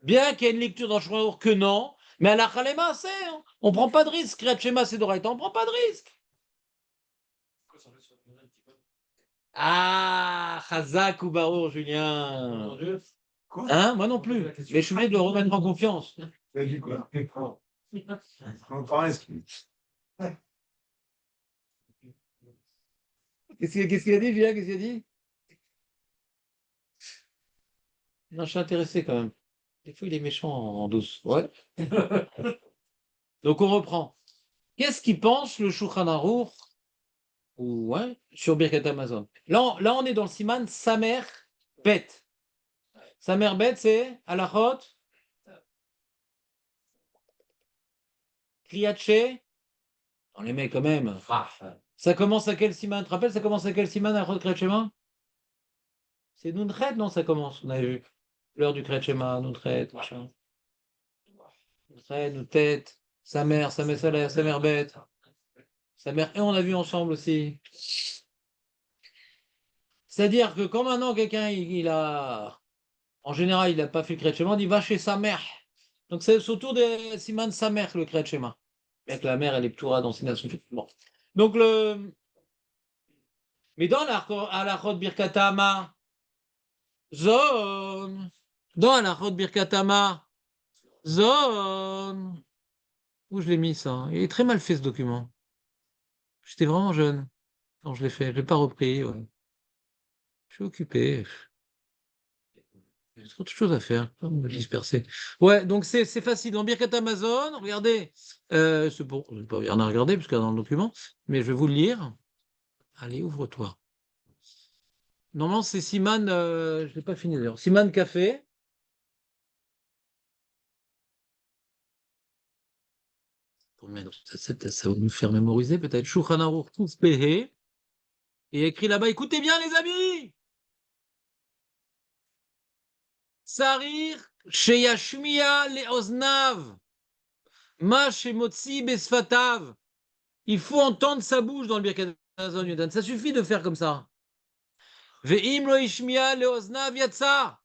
Bien qu'il y ait une lecture dans le Shulchan Aruch que non, mais à la Chalema assez, hein. On ne prend pas de risque. Kriyat Shema, c'est d'Oraïta, on ne prend pas de risque. Ah, Chazak ou Barour, Julien. Quoi? Hein, moi non plus. Mais je suis obligé de le remettre en confiance. T'as dit quoi? On prend Qu'est-ce qu'il a dit, Julien? Qu'est-ce qu'il a dit? Non, je suis intéressé quand même. Des fois, il est méchant en douce. Ouais. Donc, on reprend. Qu'est-ce qu'il pense le Shulchan Aruch ouais, sur Birkat Amazon? Là, on est dans le Siman Samer Bet. Samer Bet, c'est Alachot, Kriyaché. On les met quand même. Ça commence à quel Siman? Tu te rappelles, ça commence à quel Siman, Alachot, Kriyat? C'est Nuntret, non, ça commence. On avait vu l'heure du Kriyat Shema, Nuntret, machin. Nuntret, Nuntet, sa mère salaire, sa mère bête. Sa mère, et on a vu ensemble aussi. C'est-à-dire que quand maintenant quelqu'un, il a. En général, il n'a pas fait le Kriyat Shema, on dit va chez sa mère. Donc c'est autour de Siman sa mère, le Kriyat Shema. Bien que la mère, elle est ptoura dans ses nations. Bon. Donc le. Mais dans la Chod Birkatama, Zone. Dans la Chod Birkatama, Zone. Où je l'ai mis ça? Il est très mal fait ce document. J'étais vraiment jeune quand je l'ai fait. Je ne l'ai pas repris. Ouais. Je suis occupé. J'ai trop de choses à faire. Je vais me disperser. Ouais, donc c'est facile. Dans Birkat Amazon, regardez. C'est bon, je n'ai pas rien à regarder parce qu'il y a dans le document, mais je vais vous le lire. Allez, ouvre-toi. Normalement, c'est Siman. Je ne l'ai pas fini d'ailleurs. Siman Café. Ça va nous faire mémoriser peut-être. Shulchan Aruch Kuf Pehe. Et écrit là-bas, écoutez bien les amis. Sarir sheyashmiya leoznav. Ma shemotzi besfatav. Il faut entendre sa bouche dans le Birkat Amazon Yudan. Ça suffit de faire comme ça. Ve'im lo ishmiya leoznav yatsa.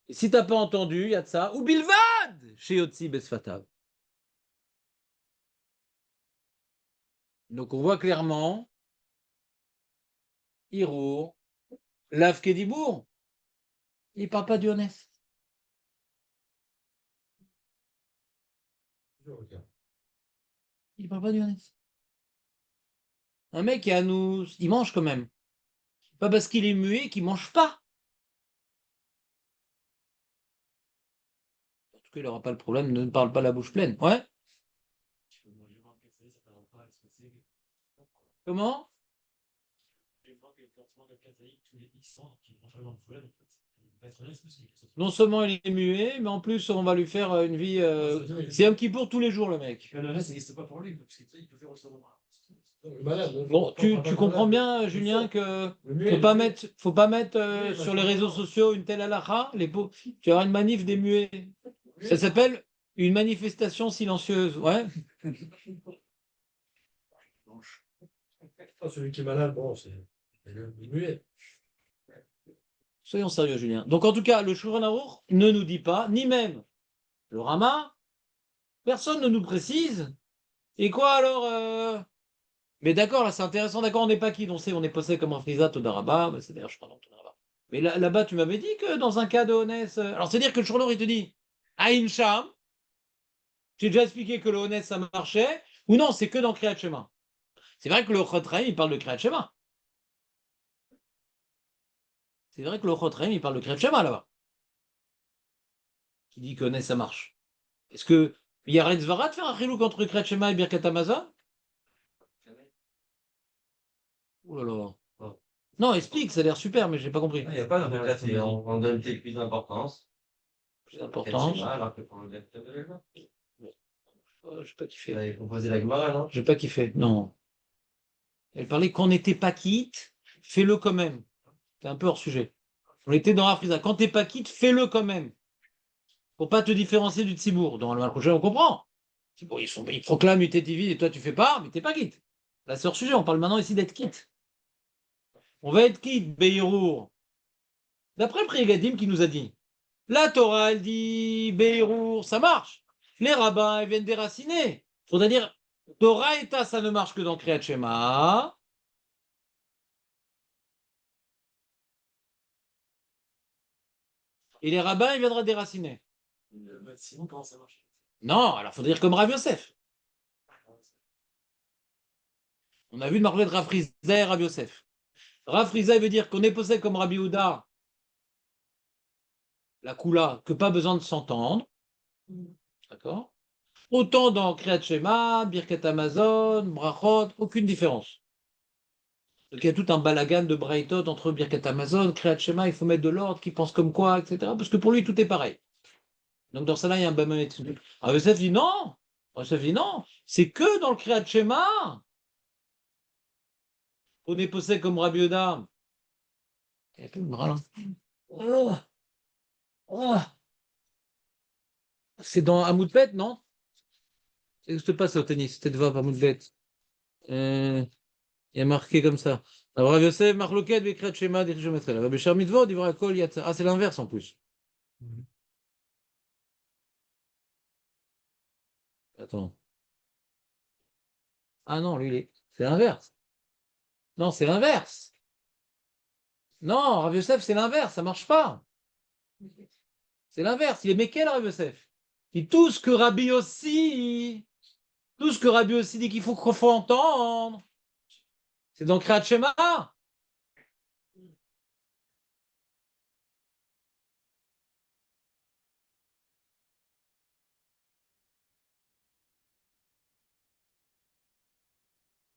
Et si t'as pas entendu, yatsa. Ou bilvad sheyotzi besfatav. Donc on voit clairement Hiro, Lav Kedibour. Il ne parle pas du honnête. Il ne parle pas du honnête. Un mec qui est à nous, il mange quand même. Pas parce qu'il est muet qu'il ne mange pas. En tout cas, il n'aura pas le problème, ne parle pas la bouche pleine. Ouais. Comment? Non seulement il est muet, mais en plus on va lui faire une vie. C'est un petit pour tous les jours le mec. Le reste n'existe pas pour lui, parce qu'il peut faire autrement. Bon, tu comprends bien, Julien, que faut pas mettre sur les réseaux sociaux une telle halakha. Tu auras une manif des muets. Ça s'appelle une manifestation silencieuse. Ouais. Celui qui est malade, bon, c'est le muet. Soyons sérieux, Julien. Donc, en tout cas, le Shulchan Aruch ne nous dit pas, ni même le Rama, personne ne nous précise. Et quoi alors Mais d'accord, là, c'est intéressant. D'accord, on n'est pas qui, on sait, on est posé comme un Frisa, Todaraba. C'est d'ailleurs, je crois, dans Todaraba. Mais là-bas, tu m'avais dit que dans un cas de Honès. Alors, c'est-à-dire que le Shulchan Aruch, il te dit, Aïn Sham, j'ai déjà expliqué que le Honès, ça marchait, ou non, c'est que dans Kriyat Shema. C'est vrai que le Chotraim, il parle de Kriyat Shema. C'est vrai que le Chotraim, il parle de Kriyat Shema là-bas. Qui dit que Honès, ça marche. Est-ce que il y a Retzvara de faire un chilouk entre Kriyat Shema et Birkat Hamazon? Oh là là. Non, explique, ça a l'air super, mais j'ai pas compris. Il n'y a pas de regret, on donne plus d'importance. Plus important. Alors que pour le gars, J'ai pas kiffé. vous avez composé la Gemara, non? J'ai pas kiffé. Non. Elle parlait qu'on n'était pas quitte, fais-le quand même. C'est un peu hors sujet. On était dans Afrisa. Quand t'es pas quitte, fais-le quand même. Pour pas te différencier du Tzibour. Dans le Malchouché, on comprend. Bon, ils proclament UT TV et toi tu fais pas, mais t'es pas quitte. Là, c'est hors sujet. On parle maintenant ici d'être quitte. On va être quitte, Beirour. D'après le Priegadim qui nous a dit, la Torah, elle dit Beirour, ça marche. Les rabbins, ils viennent déraciner. Faudrait dire, Torah et Ta, ça ne marche que dans Kriyat Shema. Et les rabbins, ils viendront déraciner. Sinon, comment ça marche? Non, alors il faudrait dire comme Rav Yosef. On a vu de Marvet de Rav Friza et Rav Yosef. Rav Friza, il veut dire qu'on est posé comme Rabbi Houda, la Kula, que pas besoin de s'entendre. D'accord? Autant dans Kriyat Shema, Birkat Hamazon, Brachot, aucune différence. Donc il y a tout un balagan de Braithot entre Birkat Hamazon, Kriyat Shema, il faut mettre de l'ordre, qui pense comme quoi, etc. Parce que pour lui, tout est pareil. Donc dans ça là, il y a un Bamamet. Rav Yosef dit non. Rav Yosef dit non. C'est que dans le Kriyat Shema. On est posé comme Rabbi Houda. Il y a plus de bras là. Oh. Oh. C'est dans Amoudbet, non? Qu'est-ce qui se passe au tennis? C'était devant Amoudbet. Il y a marqué comme ça. Alors, Rav Yosef, Marloket, Bekrat Shema, Dirij Metrel. Rabbi Shar Mitvot, Divra Kol, Yatsa. Ah, c'est l'inverse en plus. Attends. Ah non, lui, c'est l'inverse. Non, c'est l'inverse. Non, Rav Yosef, c'est l'inverse, ça marche pas. C'est l'inverse. Il est Mekel, Rav Yosef. Et tout ce que Rabbi aussi dit qu'il faut entendre, c'est dans Kriyat Shema.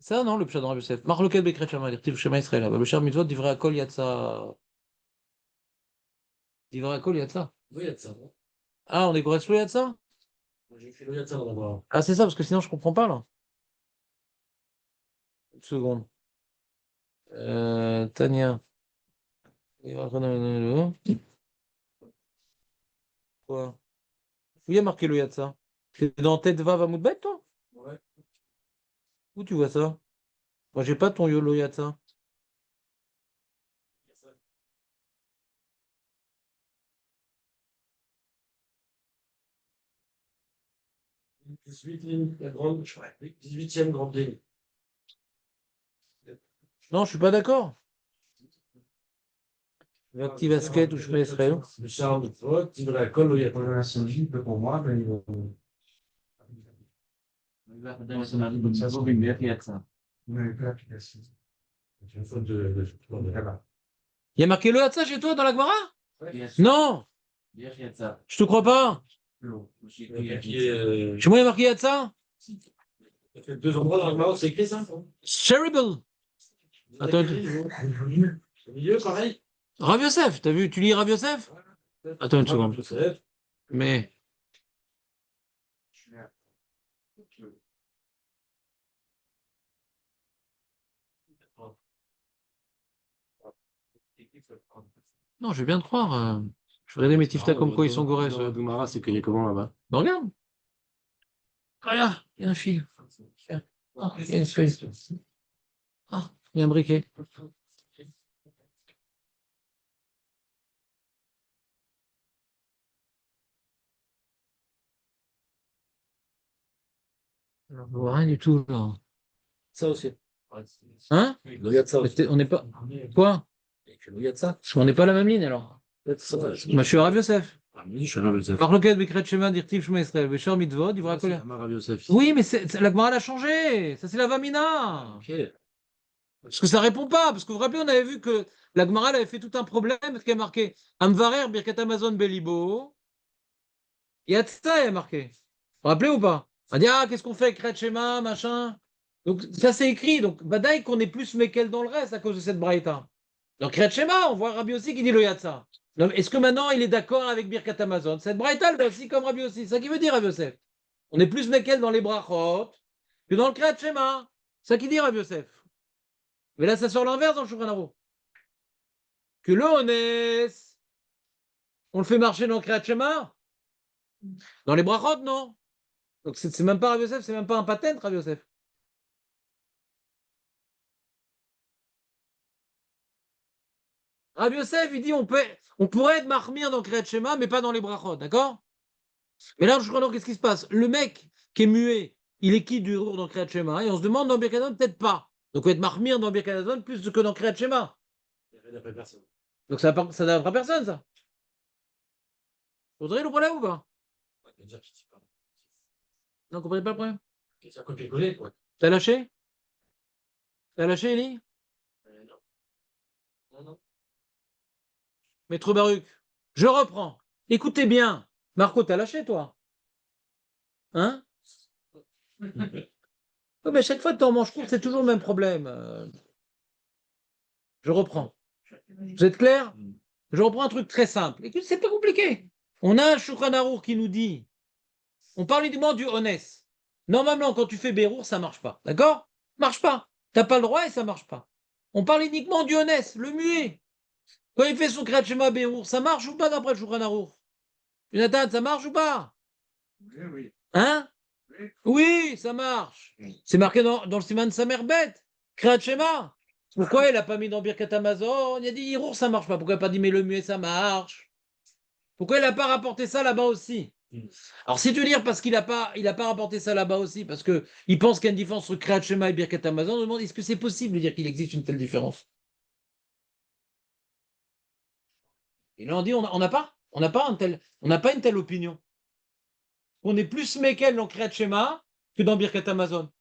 Ça, non, le pshat de Rabbi Yosef. Marloket Bekrat Shema, Dirtiv Shema Israël. Rabbi Shar Mitzvot, Divra Kol, Yatsa. Divra Kol, Yatsa. Oui, il y a de ça. Bon. Ah, on est Goretz Lo Yatsa? J'ai fait le Yatsa d'abord. Ah, c'est ça, parce que sinon, je comprends pas, là. Une seconde. Tania. Quoi? Où il y a marqué le Yatsa? C'est dans Tête Vav Amoudbet, toi? Ouais. Où tu vois ça? Moi, j'ai pas ton YOLO Yatsa. La grande, 18e grande ligne. Non, je suis pas d'accord. Active Basket ou je fais Israël. Le Charles de Vote, il la colle, il y a pas de pour moi, mais c'est une faute de Il y a marqué le Yatsa chez toi dans la Gemara? Non, je te crois pas. Chez moi, il y a marqué Yatsa? Il y a deux endroits dans le Maroc, c'est écrit ça? Terrible. Attends. Au milieu, pareil. Rav Yosef, t'as vu? Tu lis Rav Yosef? Attends une seconde. Mais. Non, je vais bien te croire. Je vais regarder mes tiftas comme quoi ils sont gorès. Doumara, c'est qu'il est comment là-bas? Ben, regarde. Regarde, il y a un fil. Ah, il y a une feuille. Ah, il y a un briquet. Je vois rien du tout, là. Ça aussi. Hein? Il y a de ça aussi. On n'est pas. Quoi? Il y a de ça. Parce qu'on n'est pas la même ligne, alors. Moi, je suis Rav Yosef. Je suis Rav Yosef. Marloquet, Bekret Shema, Dirtiv, Shema Israël, Béchor, Mitzvot, Divra C'est Koler. Rav Yosef. Oui, mais la Gemara, elle a changé. Ça, c'est la Vamina. Ok. Parce que ça répond pas. Parce que vous vous rappelez, on avait vu que la Gemara, elle avait fait tout un problème parce qu'elle a marqué Amvarer, Birkat Amazon, Belibo. Yatsa, elle a marqué. Vous vous rappelez ou pas? On a dit, ah, qu'est-ce qu'on fait avec Kret Shema, machin. Donc, ça, c'est écrit. Donc, Badaï, qu'on est plus Mekel dans le reste à cause de cette Braïta. Donc, Kret Shema, on voit Rabbi aussi qui dit le Yatsa. Est-ce que maintenant, il est d'accord avec Birkat Amazon? Cette Braïta, elle va aussi comme Rabbi aussi. C'est ça qui veut dire, Rabbi Yosef. On est plus Mekel dans les brachot que dans le Kriyat Shema. C'est ça qui dit Rabbi Yosef. Mais là, ça sort l'inverse dans le Shulchan Aruch. Que le Honès, on le fait marcher dans le Kriyat Shema. Dans les brachot, non. Donc c'est même pas Rabbi Yosef, c'est même pas un patent, Rabbi Yosef. Rabbi Yosef, il dit on pourrait être marmire dans le Kriyat Shema, mais pas dans les brachot, d'accord? Mais là, je crois qu'est-ce qui se passe? Le mec qui est muet, il est qui du Rour dans Kriyat Shema? Et on se demande dans Birkat Hamazon, peut-être pas. Donc on va être marmire dans Birkat Hamazon plus que dans Kriyat Shema. D'après personne. Donc ça n'apprend personne, ça. Audrey, le problème ou pas? Non, vous comprenez pas le problème? C'est un copier-coller, quoi. T'as lâché? T'as lâché, Eli? Non. Non, non. Maître Baruch, je reprends. Écoutez bien. Marco, t'as lâché, toi? Hein? Oui, mais chaque fois que t'en manges court, c'est toujours le même problème. Je reprends. Vous êtes clair? Je reprends un truc très simple. Écoute, c'est pas compliqué. On a un Shulchan Aruch qui nous dit, on parle uniquement du honest. Normalement, quand tu fais Bérour, ça marche pas. D'accord? Marche pas. T'as pas le droit et ça marche pas. On parle uniquement du honest, le muet. Quand il fait son Kriyat Shema Bérour, ça marche ou pas d'après le Shulchan Aruch? Jonathan, ça marche ou pas? Oui, oui. Hein? Oui. Oui, ça marche. C'est marqué dans le Siman Samer Bet. Kriyat Shema. Pourquoi il n'a pas mis dans Birkat Amazon? Il a dit Hirour, ça marche pas. Pourquoi il n'a pas dit mais le muet, ça marche? Pourquoi il n'a pas rapporté ça là-bas aussi? Alors, si tu veux dire parce qu'il a pas rapporté ça là-bas aussi, parce qu'il pense qu'il y a une différence entre Kriyat Shema et Birkat Amazon, on se demande est-ce que c'est possible de dire qu'il existe une telle différence? Et là, on dit on n'a pas une telle opinion. On est plus Mekel dans Kriyat Shema que dans Birkat Amazon.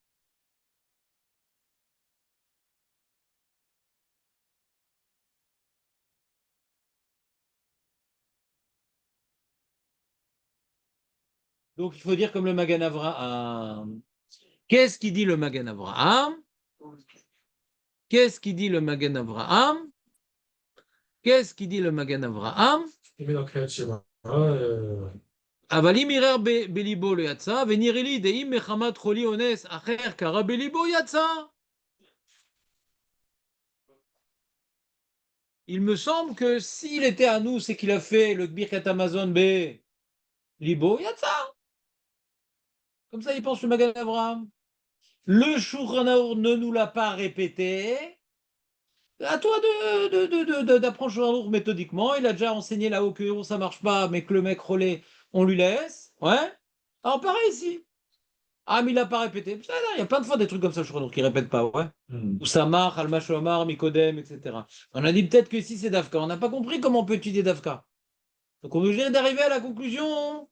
Donc, il faut dire comme le Magan Avraham. Qu'est-ce qu'il dit le Magan Avraham? Qu'est-ce qu'il dit le Magan Avraham? Qu'est-ce qu'il dit le Magan Avraham? Il met dans Kriyat Shema. Avalim irer belibo le yatsa, venirili deim mechamat choli ones acher kara belibo yatsa. Il me semble que s'il était à nous, c'est qu'il a fait le Birkat Amazon B. Libo yatsa. Comme ça, il pense le Magan Avraham. Le Shulchan Aruch ne nous l'a pas répété. À toi d'apprendre Shulchan Aruch méthodiquement. Il a déjà enseigné là-haut que ça marche pas, mais que le mec relais, on lui laisse. Ouais. Alors pareil ici. Ah, mais il n'a pas répété. Putain, non, il y a plein de fois des trucs comme ça, je crois, qui ne répètent pas, ouais. Ou Samar, Alma Mikodem, etc. On a dit peut-être que ici c'est Dafka. On n'a pas compris comment on peut étudier Dafka. Donc on vient d'arriver à la conclusion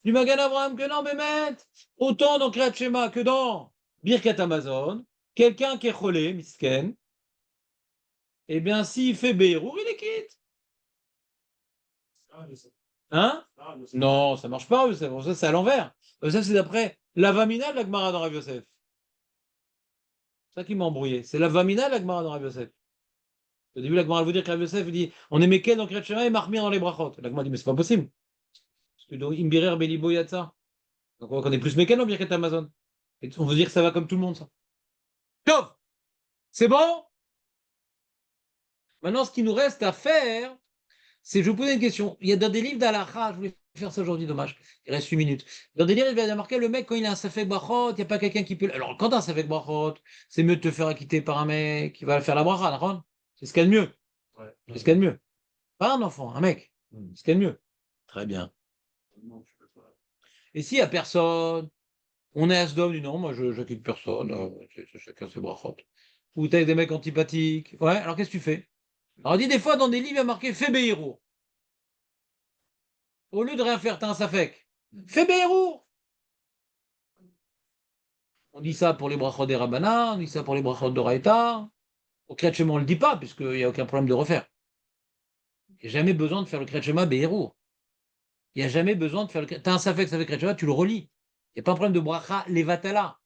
du Magan Avraham que non, Bémet, autant dans Kriyat Shema que dans Birkat Amazon, quelqu'un qui est cholé, misken, eh bien, s'il fait Beirour, il est quitte. Hein? Non, ça marche pas, Yosef. Ça, c'est à l'envers. Ça, c'est d'après la Vamina de la Gemara dans Rav Yosef. C'est ça qui m'a embrouillé. C'est la Vamina de la Gemara dans Rav Yosef. Au début, la Gemara vous dire que Rav Yosef il dit on est Mekel dans Kriyat Shema et Marmir dans les brachot. La Gemara dit mais c'est pas possible. Parce que dans Imbirer Belibo Yatsa. Donc on est plus Mekel dans Birkat Amazon. Et on veut dire que ça va comme tout le monde, ça. Top! C'est bon? Maintenant, ce qu'il nous reste à faire, C'est, je vous posais une question. Il y a dans des livres d'Alaha, je voulais faire ça aujourd'hui, dommage. Il reste 8 minutes. Dans des livres, il y a marqué le mec, quand il a un safek brachot, il n'y a pas quelqu'un qui peut. Alors, quand tu as un safek brachot, c'est mieux de te faire acquitter par un mec qui va faire la bracha, d'accord? C'est ce qu'il y a de mieux. Ouais. C'est ce qu'il y a de mieux. Pas un enfant, un mec. C'est ce qu'il y a de mieux. Très bien. Et s'il n'y a personne, on est Asdom, dit non, moi je n'acquitte personne, chacun ses brachot. Ou tu as des mecs antipathiques. Ouais, alors qu'est-ce que tu fais? Alors, dit des fois, dans des livres, il y a marqué fais Béhirou. Au lieu de rien faire, t'as un safek. Fais Béhirou. On dit ça pour les brachot des Rabbana, on dit ça pour les brachot de Raïta. Au Kriyat Shema, on ne le dit pas, puisqu'il n'y a aucun problème de refaire. Il n'y a jamais besoin de faire le Kriyat Shema Béhirou. Il n'y a jamais besoin de faire le. Tu as un safek Kriyat Shema, tu le relis. Il n'y a pas un problème de bracha levatala.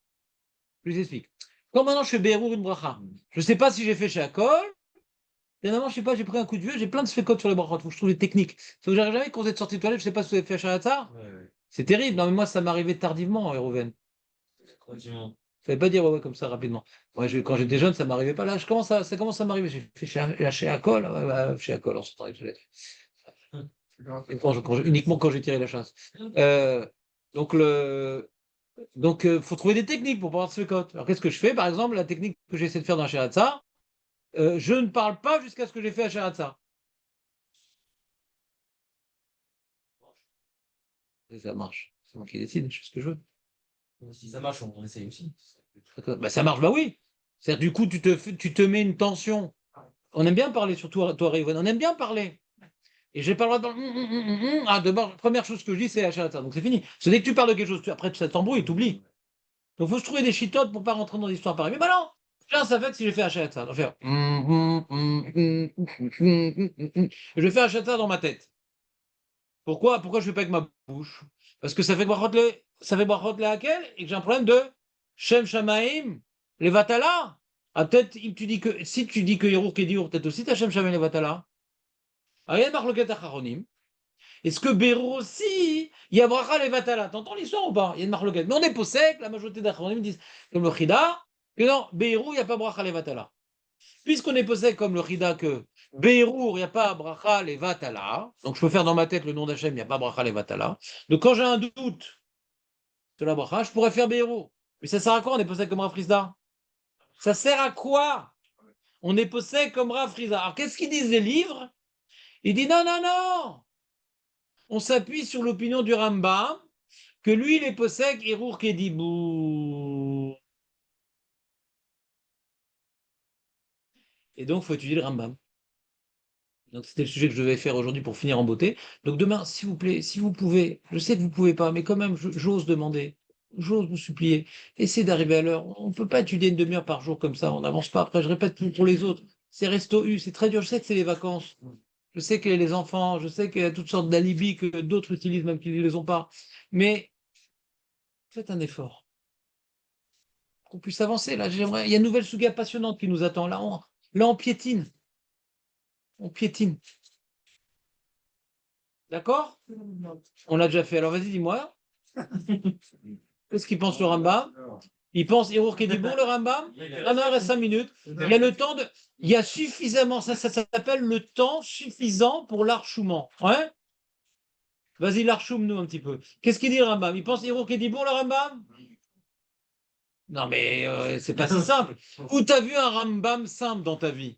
Je vous explique. Quand maintenant je fais Béhirou une bracha, je ne sais pas si j'ai fait chez Akol. Dernièrement, je sais pas, j'ai pris un coup de vieux, j'ai plein de sfekot sur les brachot. Faut que je trouve les techniques. Faut que j'arrive jamais quand vous êtes sorti de toilette, je sais pas si vous avez fait Shahatzar. Ouais. C'est terrible. Non, mais moi, ça m'arrivait tardivement, Héroven. Continuons. Fallait pas dire ouais, ouais, comme ça rapidement. Moi, quand j'étais jeune, ça m'arrivait pas. Là, ça commence à m'arriver. J'ai fait chez Akol, chez Akol, en sortant des toilettes. Et uniquement quand j'ai tiré la chasse. Donc, faut trouver des techniques pour pouvoir se faire. Alors, qu'est-ce que je fais? Par exemple, la technique que j'essaie de faire dans Shiratza, je ne parle pas jusqu'à ce que j'ai fait à Shiratza. Et ça marche. C'est moi qui décide, je fais ce que je veux. Si ça marche, on essaye aussi. Bah, ça marche, bah oui. C'est-à-dire, du coup, tu te mets une tension. On aime bien parler, surtout toi, Rayvon, on aime bien parler. Et j'ai pas le droit de. Ah, d'abord, première chose que je dis, c'est Shiratza. Donc c'est fini. C'est dès que tu parles de quelque chose, après, ça t'embrouille, t'oublies. Donc, il faut se trouver des chitotes pour pas rentrer dans l'histoire pareille. Mais bah non! Là, ça fait que si j'ai fait Hachatza, je vais faire. Je vais faire Hachatza dans ma tête. Pourquoi je ne fais pas avec ma bouche? Parce que ça fait brachot le hakel et que j'ai un problème de Shem Shamaim, les Vatala. Ah, peut-être, si tu dis que Yerour Kediour, peut-être aussi t'as Shem Shamaim, les Vatala. Ah, il y a Marloket Acharonim. Est-ce que Bérour aussi, il y a Bracha les Vatala? T'entends l'histoire ou pas? Il y a une marloquette. Mais on est possèque, la majorité d'Achronim disent, comme le Chida, que non, Bérour, il n'y a pas Bracha les Vatala. Puisqu'on est possèque comme le Chida que Bérour, il n'y a pas Bracha les Vatala, donc je peux faire dans ma tête le nom d'Hachem, il n'y a pas Bracha les Vatala. Donc quand j'ai un doute sur la Bracha, je pourrais faire Bérour. Mais ça sert à quoi? On est possèque comme Rav Frisda? Ça sert à quoi? On est possèque comme Rav Frisda. Alors qu'est-ce qu'ils disent les livres? Ils disent non, non, non! On s'appuie sur l'opinion du Rambam, que lui, il est possèque Hirour Kedibou. Et donc, il faut étudier le Rambam. Donc, c'était le sujet que je devais faire aujourd'hui pour finir en beauté. Donc, demain, s'il vous plaît, si vous pouvez, je sais que vous ne pouvez pas, mais quand même, j'ose demander, j'ose vous supplier, essayez d'arriver à l'heure. On ne peut pas étudier une demi-heure par jour comme ça, on n'avance pas. Après, je répète pour les autres, c'est resto U, c'est très dur. Je sais que c'est les vacances. Je sais que les enfants, je sais qu'il y a toutes sortes d'alibis que d'autres utilisent, même qu'ils ne les ont pas. Mais faites un effort. Qu'on puisse avancer. Là, il y a une nouvelle souga passionnante qui nous attend. Là, on piétine. On piétine. D'accord? On l'a déjà fait. Alors, vas-y, dis-moi. Qu'est-ce qu'il pense le Rambam? Il pense Hirour Kedibur, le Rambam? Ah non, il reste 5 minutes. Il y a le temps de. Il y a suffisamment. Ça s'appelle le temps suffisant pour l'archouement. Ouais? Vas-y, l'archoume-nous un petit peu. Qu'est-ce qu'il dit le Rambam? Il pense Hirour Kedibur, le Rambam? Non, mais c'est pas si simple. Où t'as vu un Rambam simple dans ta vie?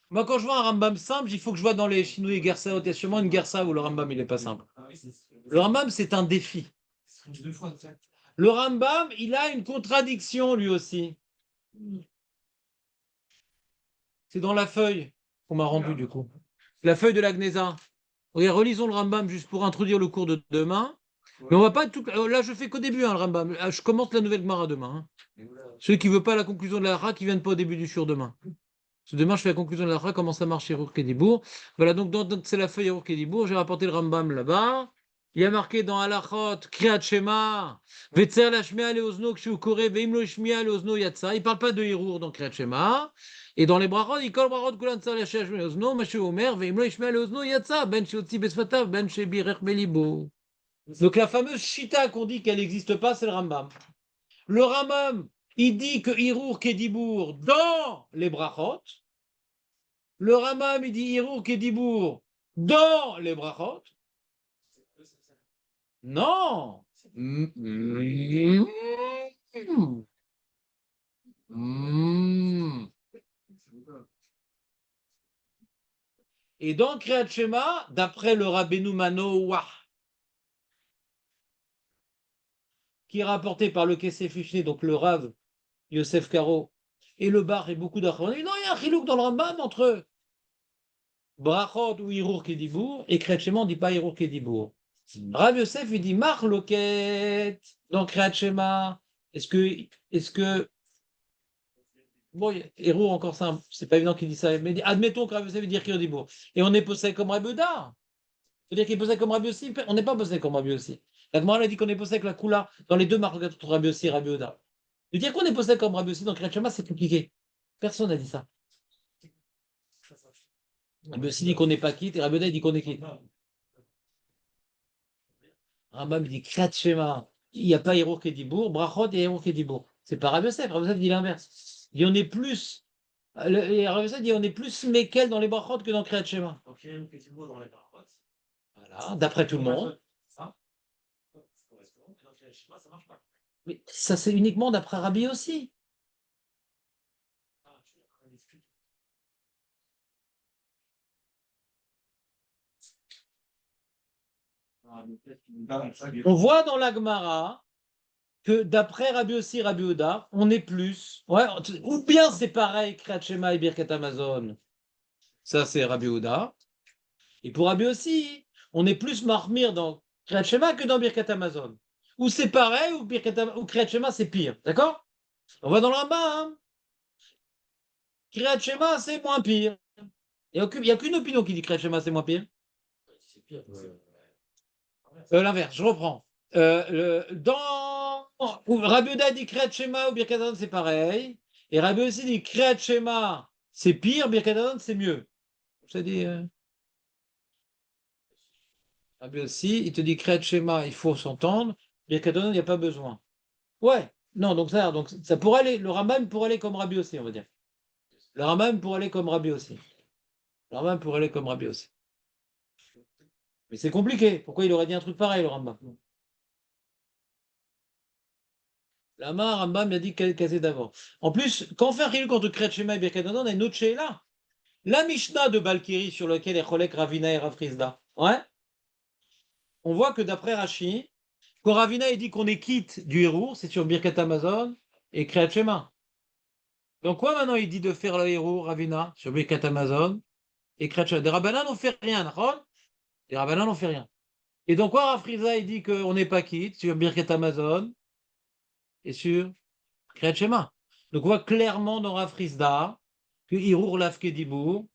Moi, quand je vois un Rambam simple, il faut que je vois dans les Chinois et Gersa, il y a sûrement une Gersa où le Rambam, il n'est pas simple. Le Rambam, c'est un défi. Le Rambam, il a une contradiction, lui aussi. C'est dans la feuille qu'on m'a rendue, du coup. La feuille de la Gnesa. Regarde, relisons le Rambam juste pour introduire le cours de demain. Mais on va pas tout. Là, je fais qu'au début, hein, le Rambam. Je commence la nouvelle Gemara demain. Ceux qui ne veulent pas la conclusion de la Hara, qui ne viennent pas au début du sur demain. Parce que demain, je fais la conclusion de la Hara, comment ça marche chez Hirour Kedibur. Voilà, donc c'est la feuille Hirour Kedibur. J'ai rapporté le Rambam là-bas. Il y a marqué dans Halachot, Kriyat Shema, Vetzer Lashmea Leozno Kshiukore, Veimlo Ishmia Leozno Yatsa. Il ne parle pas de Hirour dans Kriyat Shema. Et dans les brachot, il colle brachot Kulan Tsar Lashmea Leozno, Mashu Omer, Veimlo Ishmia Leozno Yatsa, Ben Shiotzi Besfatav, Ben Shebirech Belibo. Donc la fameuse Shita qu'on dit qu'elle n'existe pas, c'est le Rambam. Le Rambam, il dit que Hirour Kedibur dans les brachot, Le Rambam, il dit Hirour Kedibour dans les brachot. Non. Et dans Kriyat Shema, d'après le Rabbeinu Manoah, qui est rapporté par le Kesef Ishné, donc le Rav Yosef Karo, et le Bar et beaucoup d'autres, non, il y a un chilouk dans le Rambam entre Brachot ou Hirour Kedibour, et Kriyat Shema, on ne dit pas Hirour Kedibour. Rav Yosef, il dit Mar Loket dans Kriyat Shema. Est-ce que bon, Hirour encore simple, c'est pas évident qu'il dise ça, mais admettons que Rav Yosef veut dire Kedibour. Et on est possédé comme Rabbi Yehuda. C'est-à-dire qu'il est possédé comme Rabbi Yossi, on n'est pas possédé comme Rabbi Yossi. La Gemara a dit qu'on est possédé avec la Kula dans les deux marques entre Rabbi Yossi et Rabbi Yehuda. De dire qu'on est possédé comme Rabbi Yossi dans Kriyat Shema, c'est compliqué. Personne n'a dit ça. Rabbi Yossi dit qu'on n'est pas quitte et Rabbi Yehuda dit qu'on est quitte. Rambam dit Kriyat Shema, il n'y a pas Hirour Kedibour, Brachot et Hirour Kedibour. C'est pas Rabbi Yosef. Rabbi Yosef dit l'inverse. Il dit on est plus. Rabbi Yosef dit on est plus Mekel dans les Brachot que dans Kriyat Shema. Donc, Hirour Kedibour dans les brachot. Voilà, d'après tout le monde. Ça correspond. Et dans Kriyat Shema, ça marche pas. Mais ça, c'est uniquement d'après Rabbi aussi. Ah, on explique. On voit dans la Gemara que d'après Rabbi aussi, Rabbi Yehuda, on est plus. Ouais, ou bien c'est pareil, Kriyat Shema et Birkat Amazon. Ça, c'est Rabbi Yehuda. Et pour Rabbi aussi, on est plus marmire dans Kriyat Shema que dans Birkat Amazon. Ou c'est pareil, ou Kriyat Shema, c'est pire. D'accord? On va dans le Rambam. Kriyat Shema, c'est moins pire. Il n'y a qu'une opinion qui dit Kriyat Shema, c'est moins pire. C'est pire. L'inverse, je reprends. Dans Rabbi Yehuda dit Kriyat Shema ou Birkat Amazon, c'est pareil. Et Rabbi aussi dit Kriyat Shema, c'est pire, Birkat Amazon, c'est mieux. Je te dis. Rabbi aussi, il te dit Kriyat Shema, il faut s'entendre. Birkat Amazon, il n'y a pas besoin. Ouais. Non, donc ça pourrait aller. Le Rambam pourrait aller comme Rabbi aussi, on va dire. Le Rambam pourrait aller comme Rabbi aussi. Le Rambam pourrait aller comme Rabbi aussi. Mais c'est compliqué. Pourquoi il aurait dit un truc pareil, le Rambam? Lama, Rambam, il a dit casé d'avant. En plus, quand on fait un chiluk entre Kriyat Shema et Birkat Amazon, on a une autre là. La Mishnah de Balkiri sur laquelle est Cholek Ravina et Rav Frisda. Ouais. On voit que d'après Rashi, quand Ravina dit qu'on est quitte du Hirour, c'est sur Birkat Amazon et Kriyat Shema. Donc quoi maintenant il dit de faire le Hirour, Ravina, sur Birkat Amazon et Kriyat Shema? Des Rabbanan n'ont fait rien, d'accord? Des Rabbanan n'ont fait rien. Et donc quoi Rav Frisda il dit qu'on n'est pas quitte sur Birkat Amazon et sur Kriyat Shema. Donc on voit clairement dans Rav Frisda que Hirour lave Kedibour.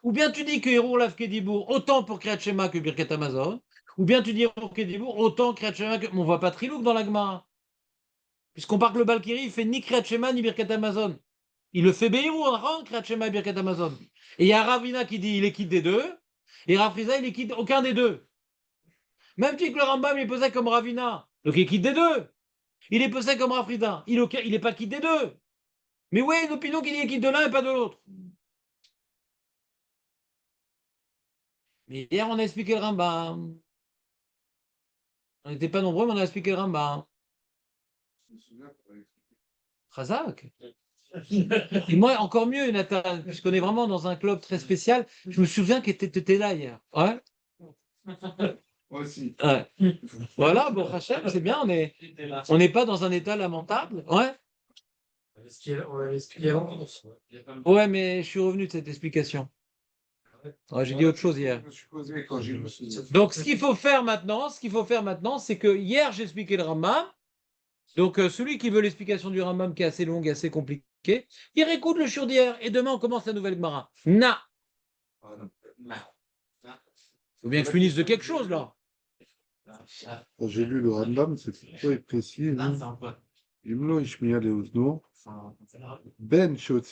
Ou bien tu dis que Hirour lave Kedibour autant pour Kriyat Shema que Birkat Amazon. Ou bien tu dis Hirour Kedibour autant Kriyat Shema que... On voit pas Trilouk dans la Gemara. Puisqu'on part que le Balkiri, il fait ni Kriyat Shema ni Birkat Amazon. Il le fait Beirur, Kriyat Shema et Birkat Amazon. Et il y a Ravina qui dit il est quitte des deux. Et Rav Frisda, il est quitte aucun des deux. Même si que le Rambam il est posé comme Ravina. Donc il est quitte des deux. Il est posé comme Rav Frisda. Il n'est pas quitte des deux. Mais ouais, une opinion qui dit qu'il est quitte de l'un et pas de l'autre. Mais hier, on a expliqué le Rambam. On n'était pas nombreux, mais on a expliqué le Rambam. Chazak. Et moi, encore mieux, Nathan, puisqu'on est vraiment dans un club très spécial, je me souviens que tu étais là hier. Ouais. Moi aussi. Ouais. Voilà, bon, Hachem, c'est bien, on n'est pas dans un état lamentable. Ouais. On avait expliqué avant. Ouais, mais je suis revenu de cette explication. Ouais, j'ai dit autre chose hier. Je me suis posé quand j'ai me suis... Donc, ce qu'il faut faire maintenant, c'est que hier, j'ai expliqué le Rambam. Donc, celui qui veut l'explication du Rambam qui est assez longue et assez compliquée, il réécoute le shiur d'hier et demain, on commence la nouvelle Gemara. Na. Faut bien que je finisse de quelque chose, là. Quand j'ai lu le Rambam, c'était très précis. Là, c'est un peu. Imlo Ishmiya Leuzno, Ben Shot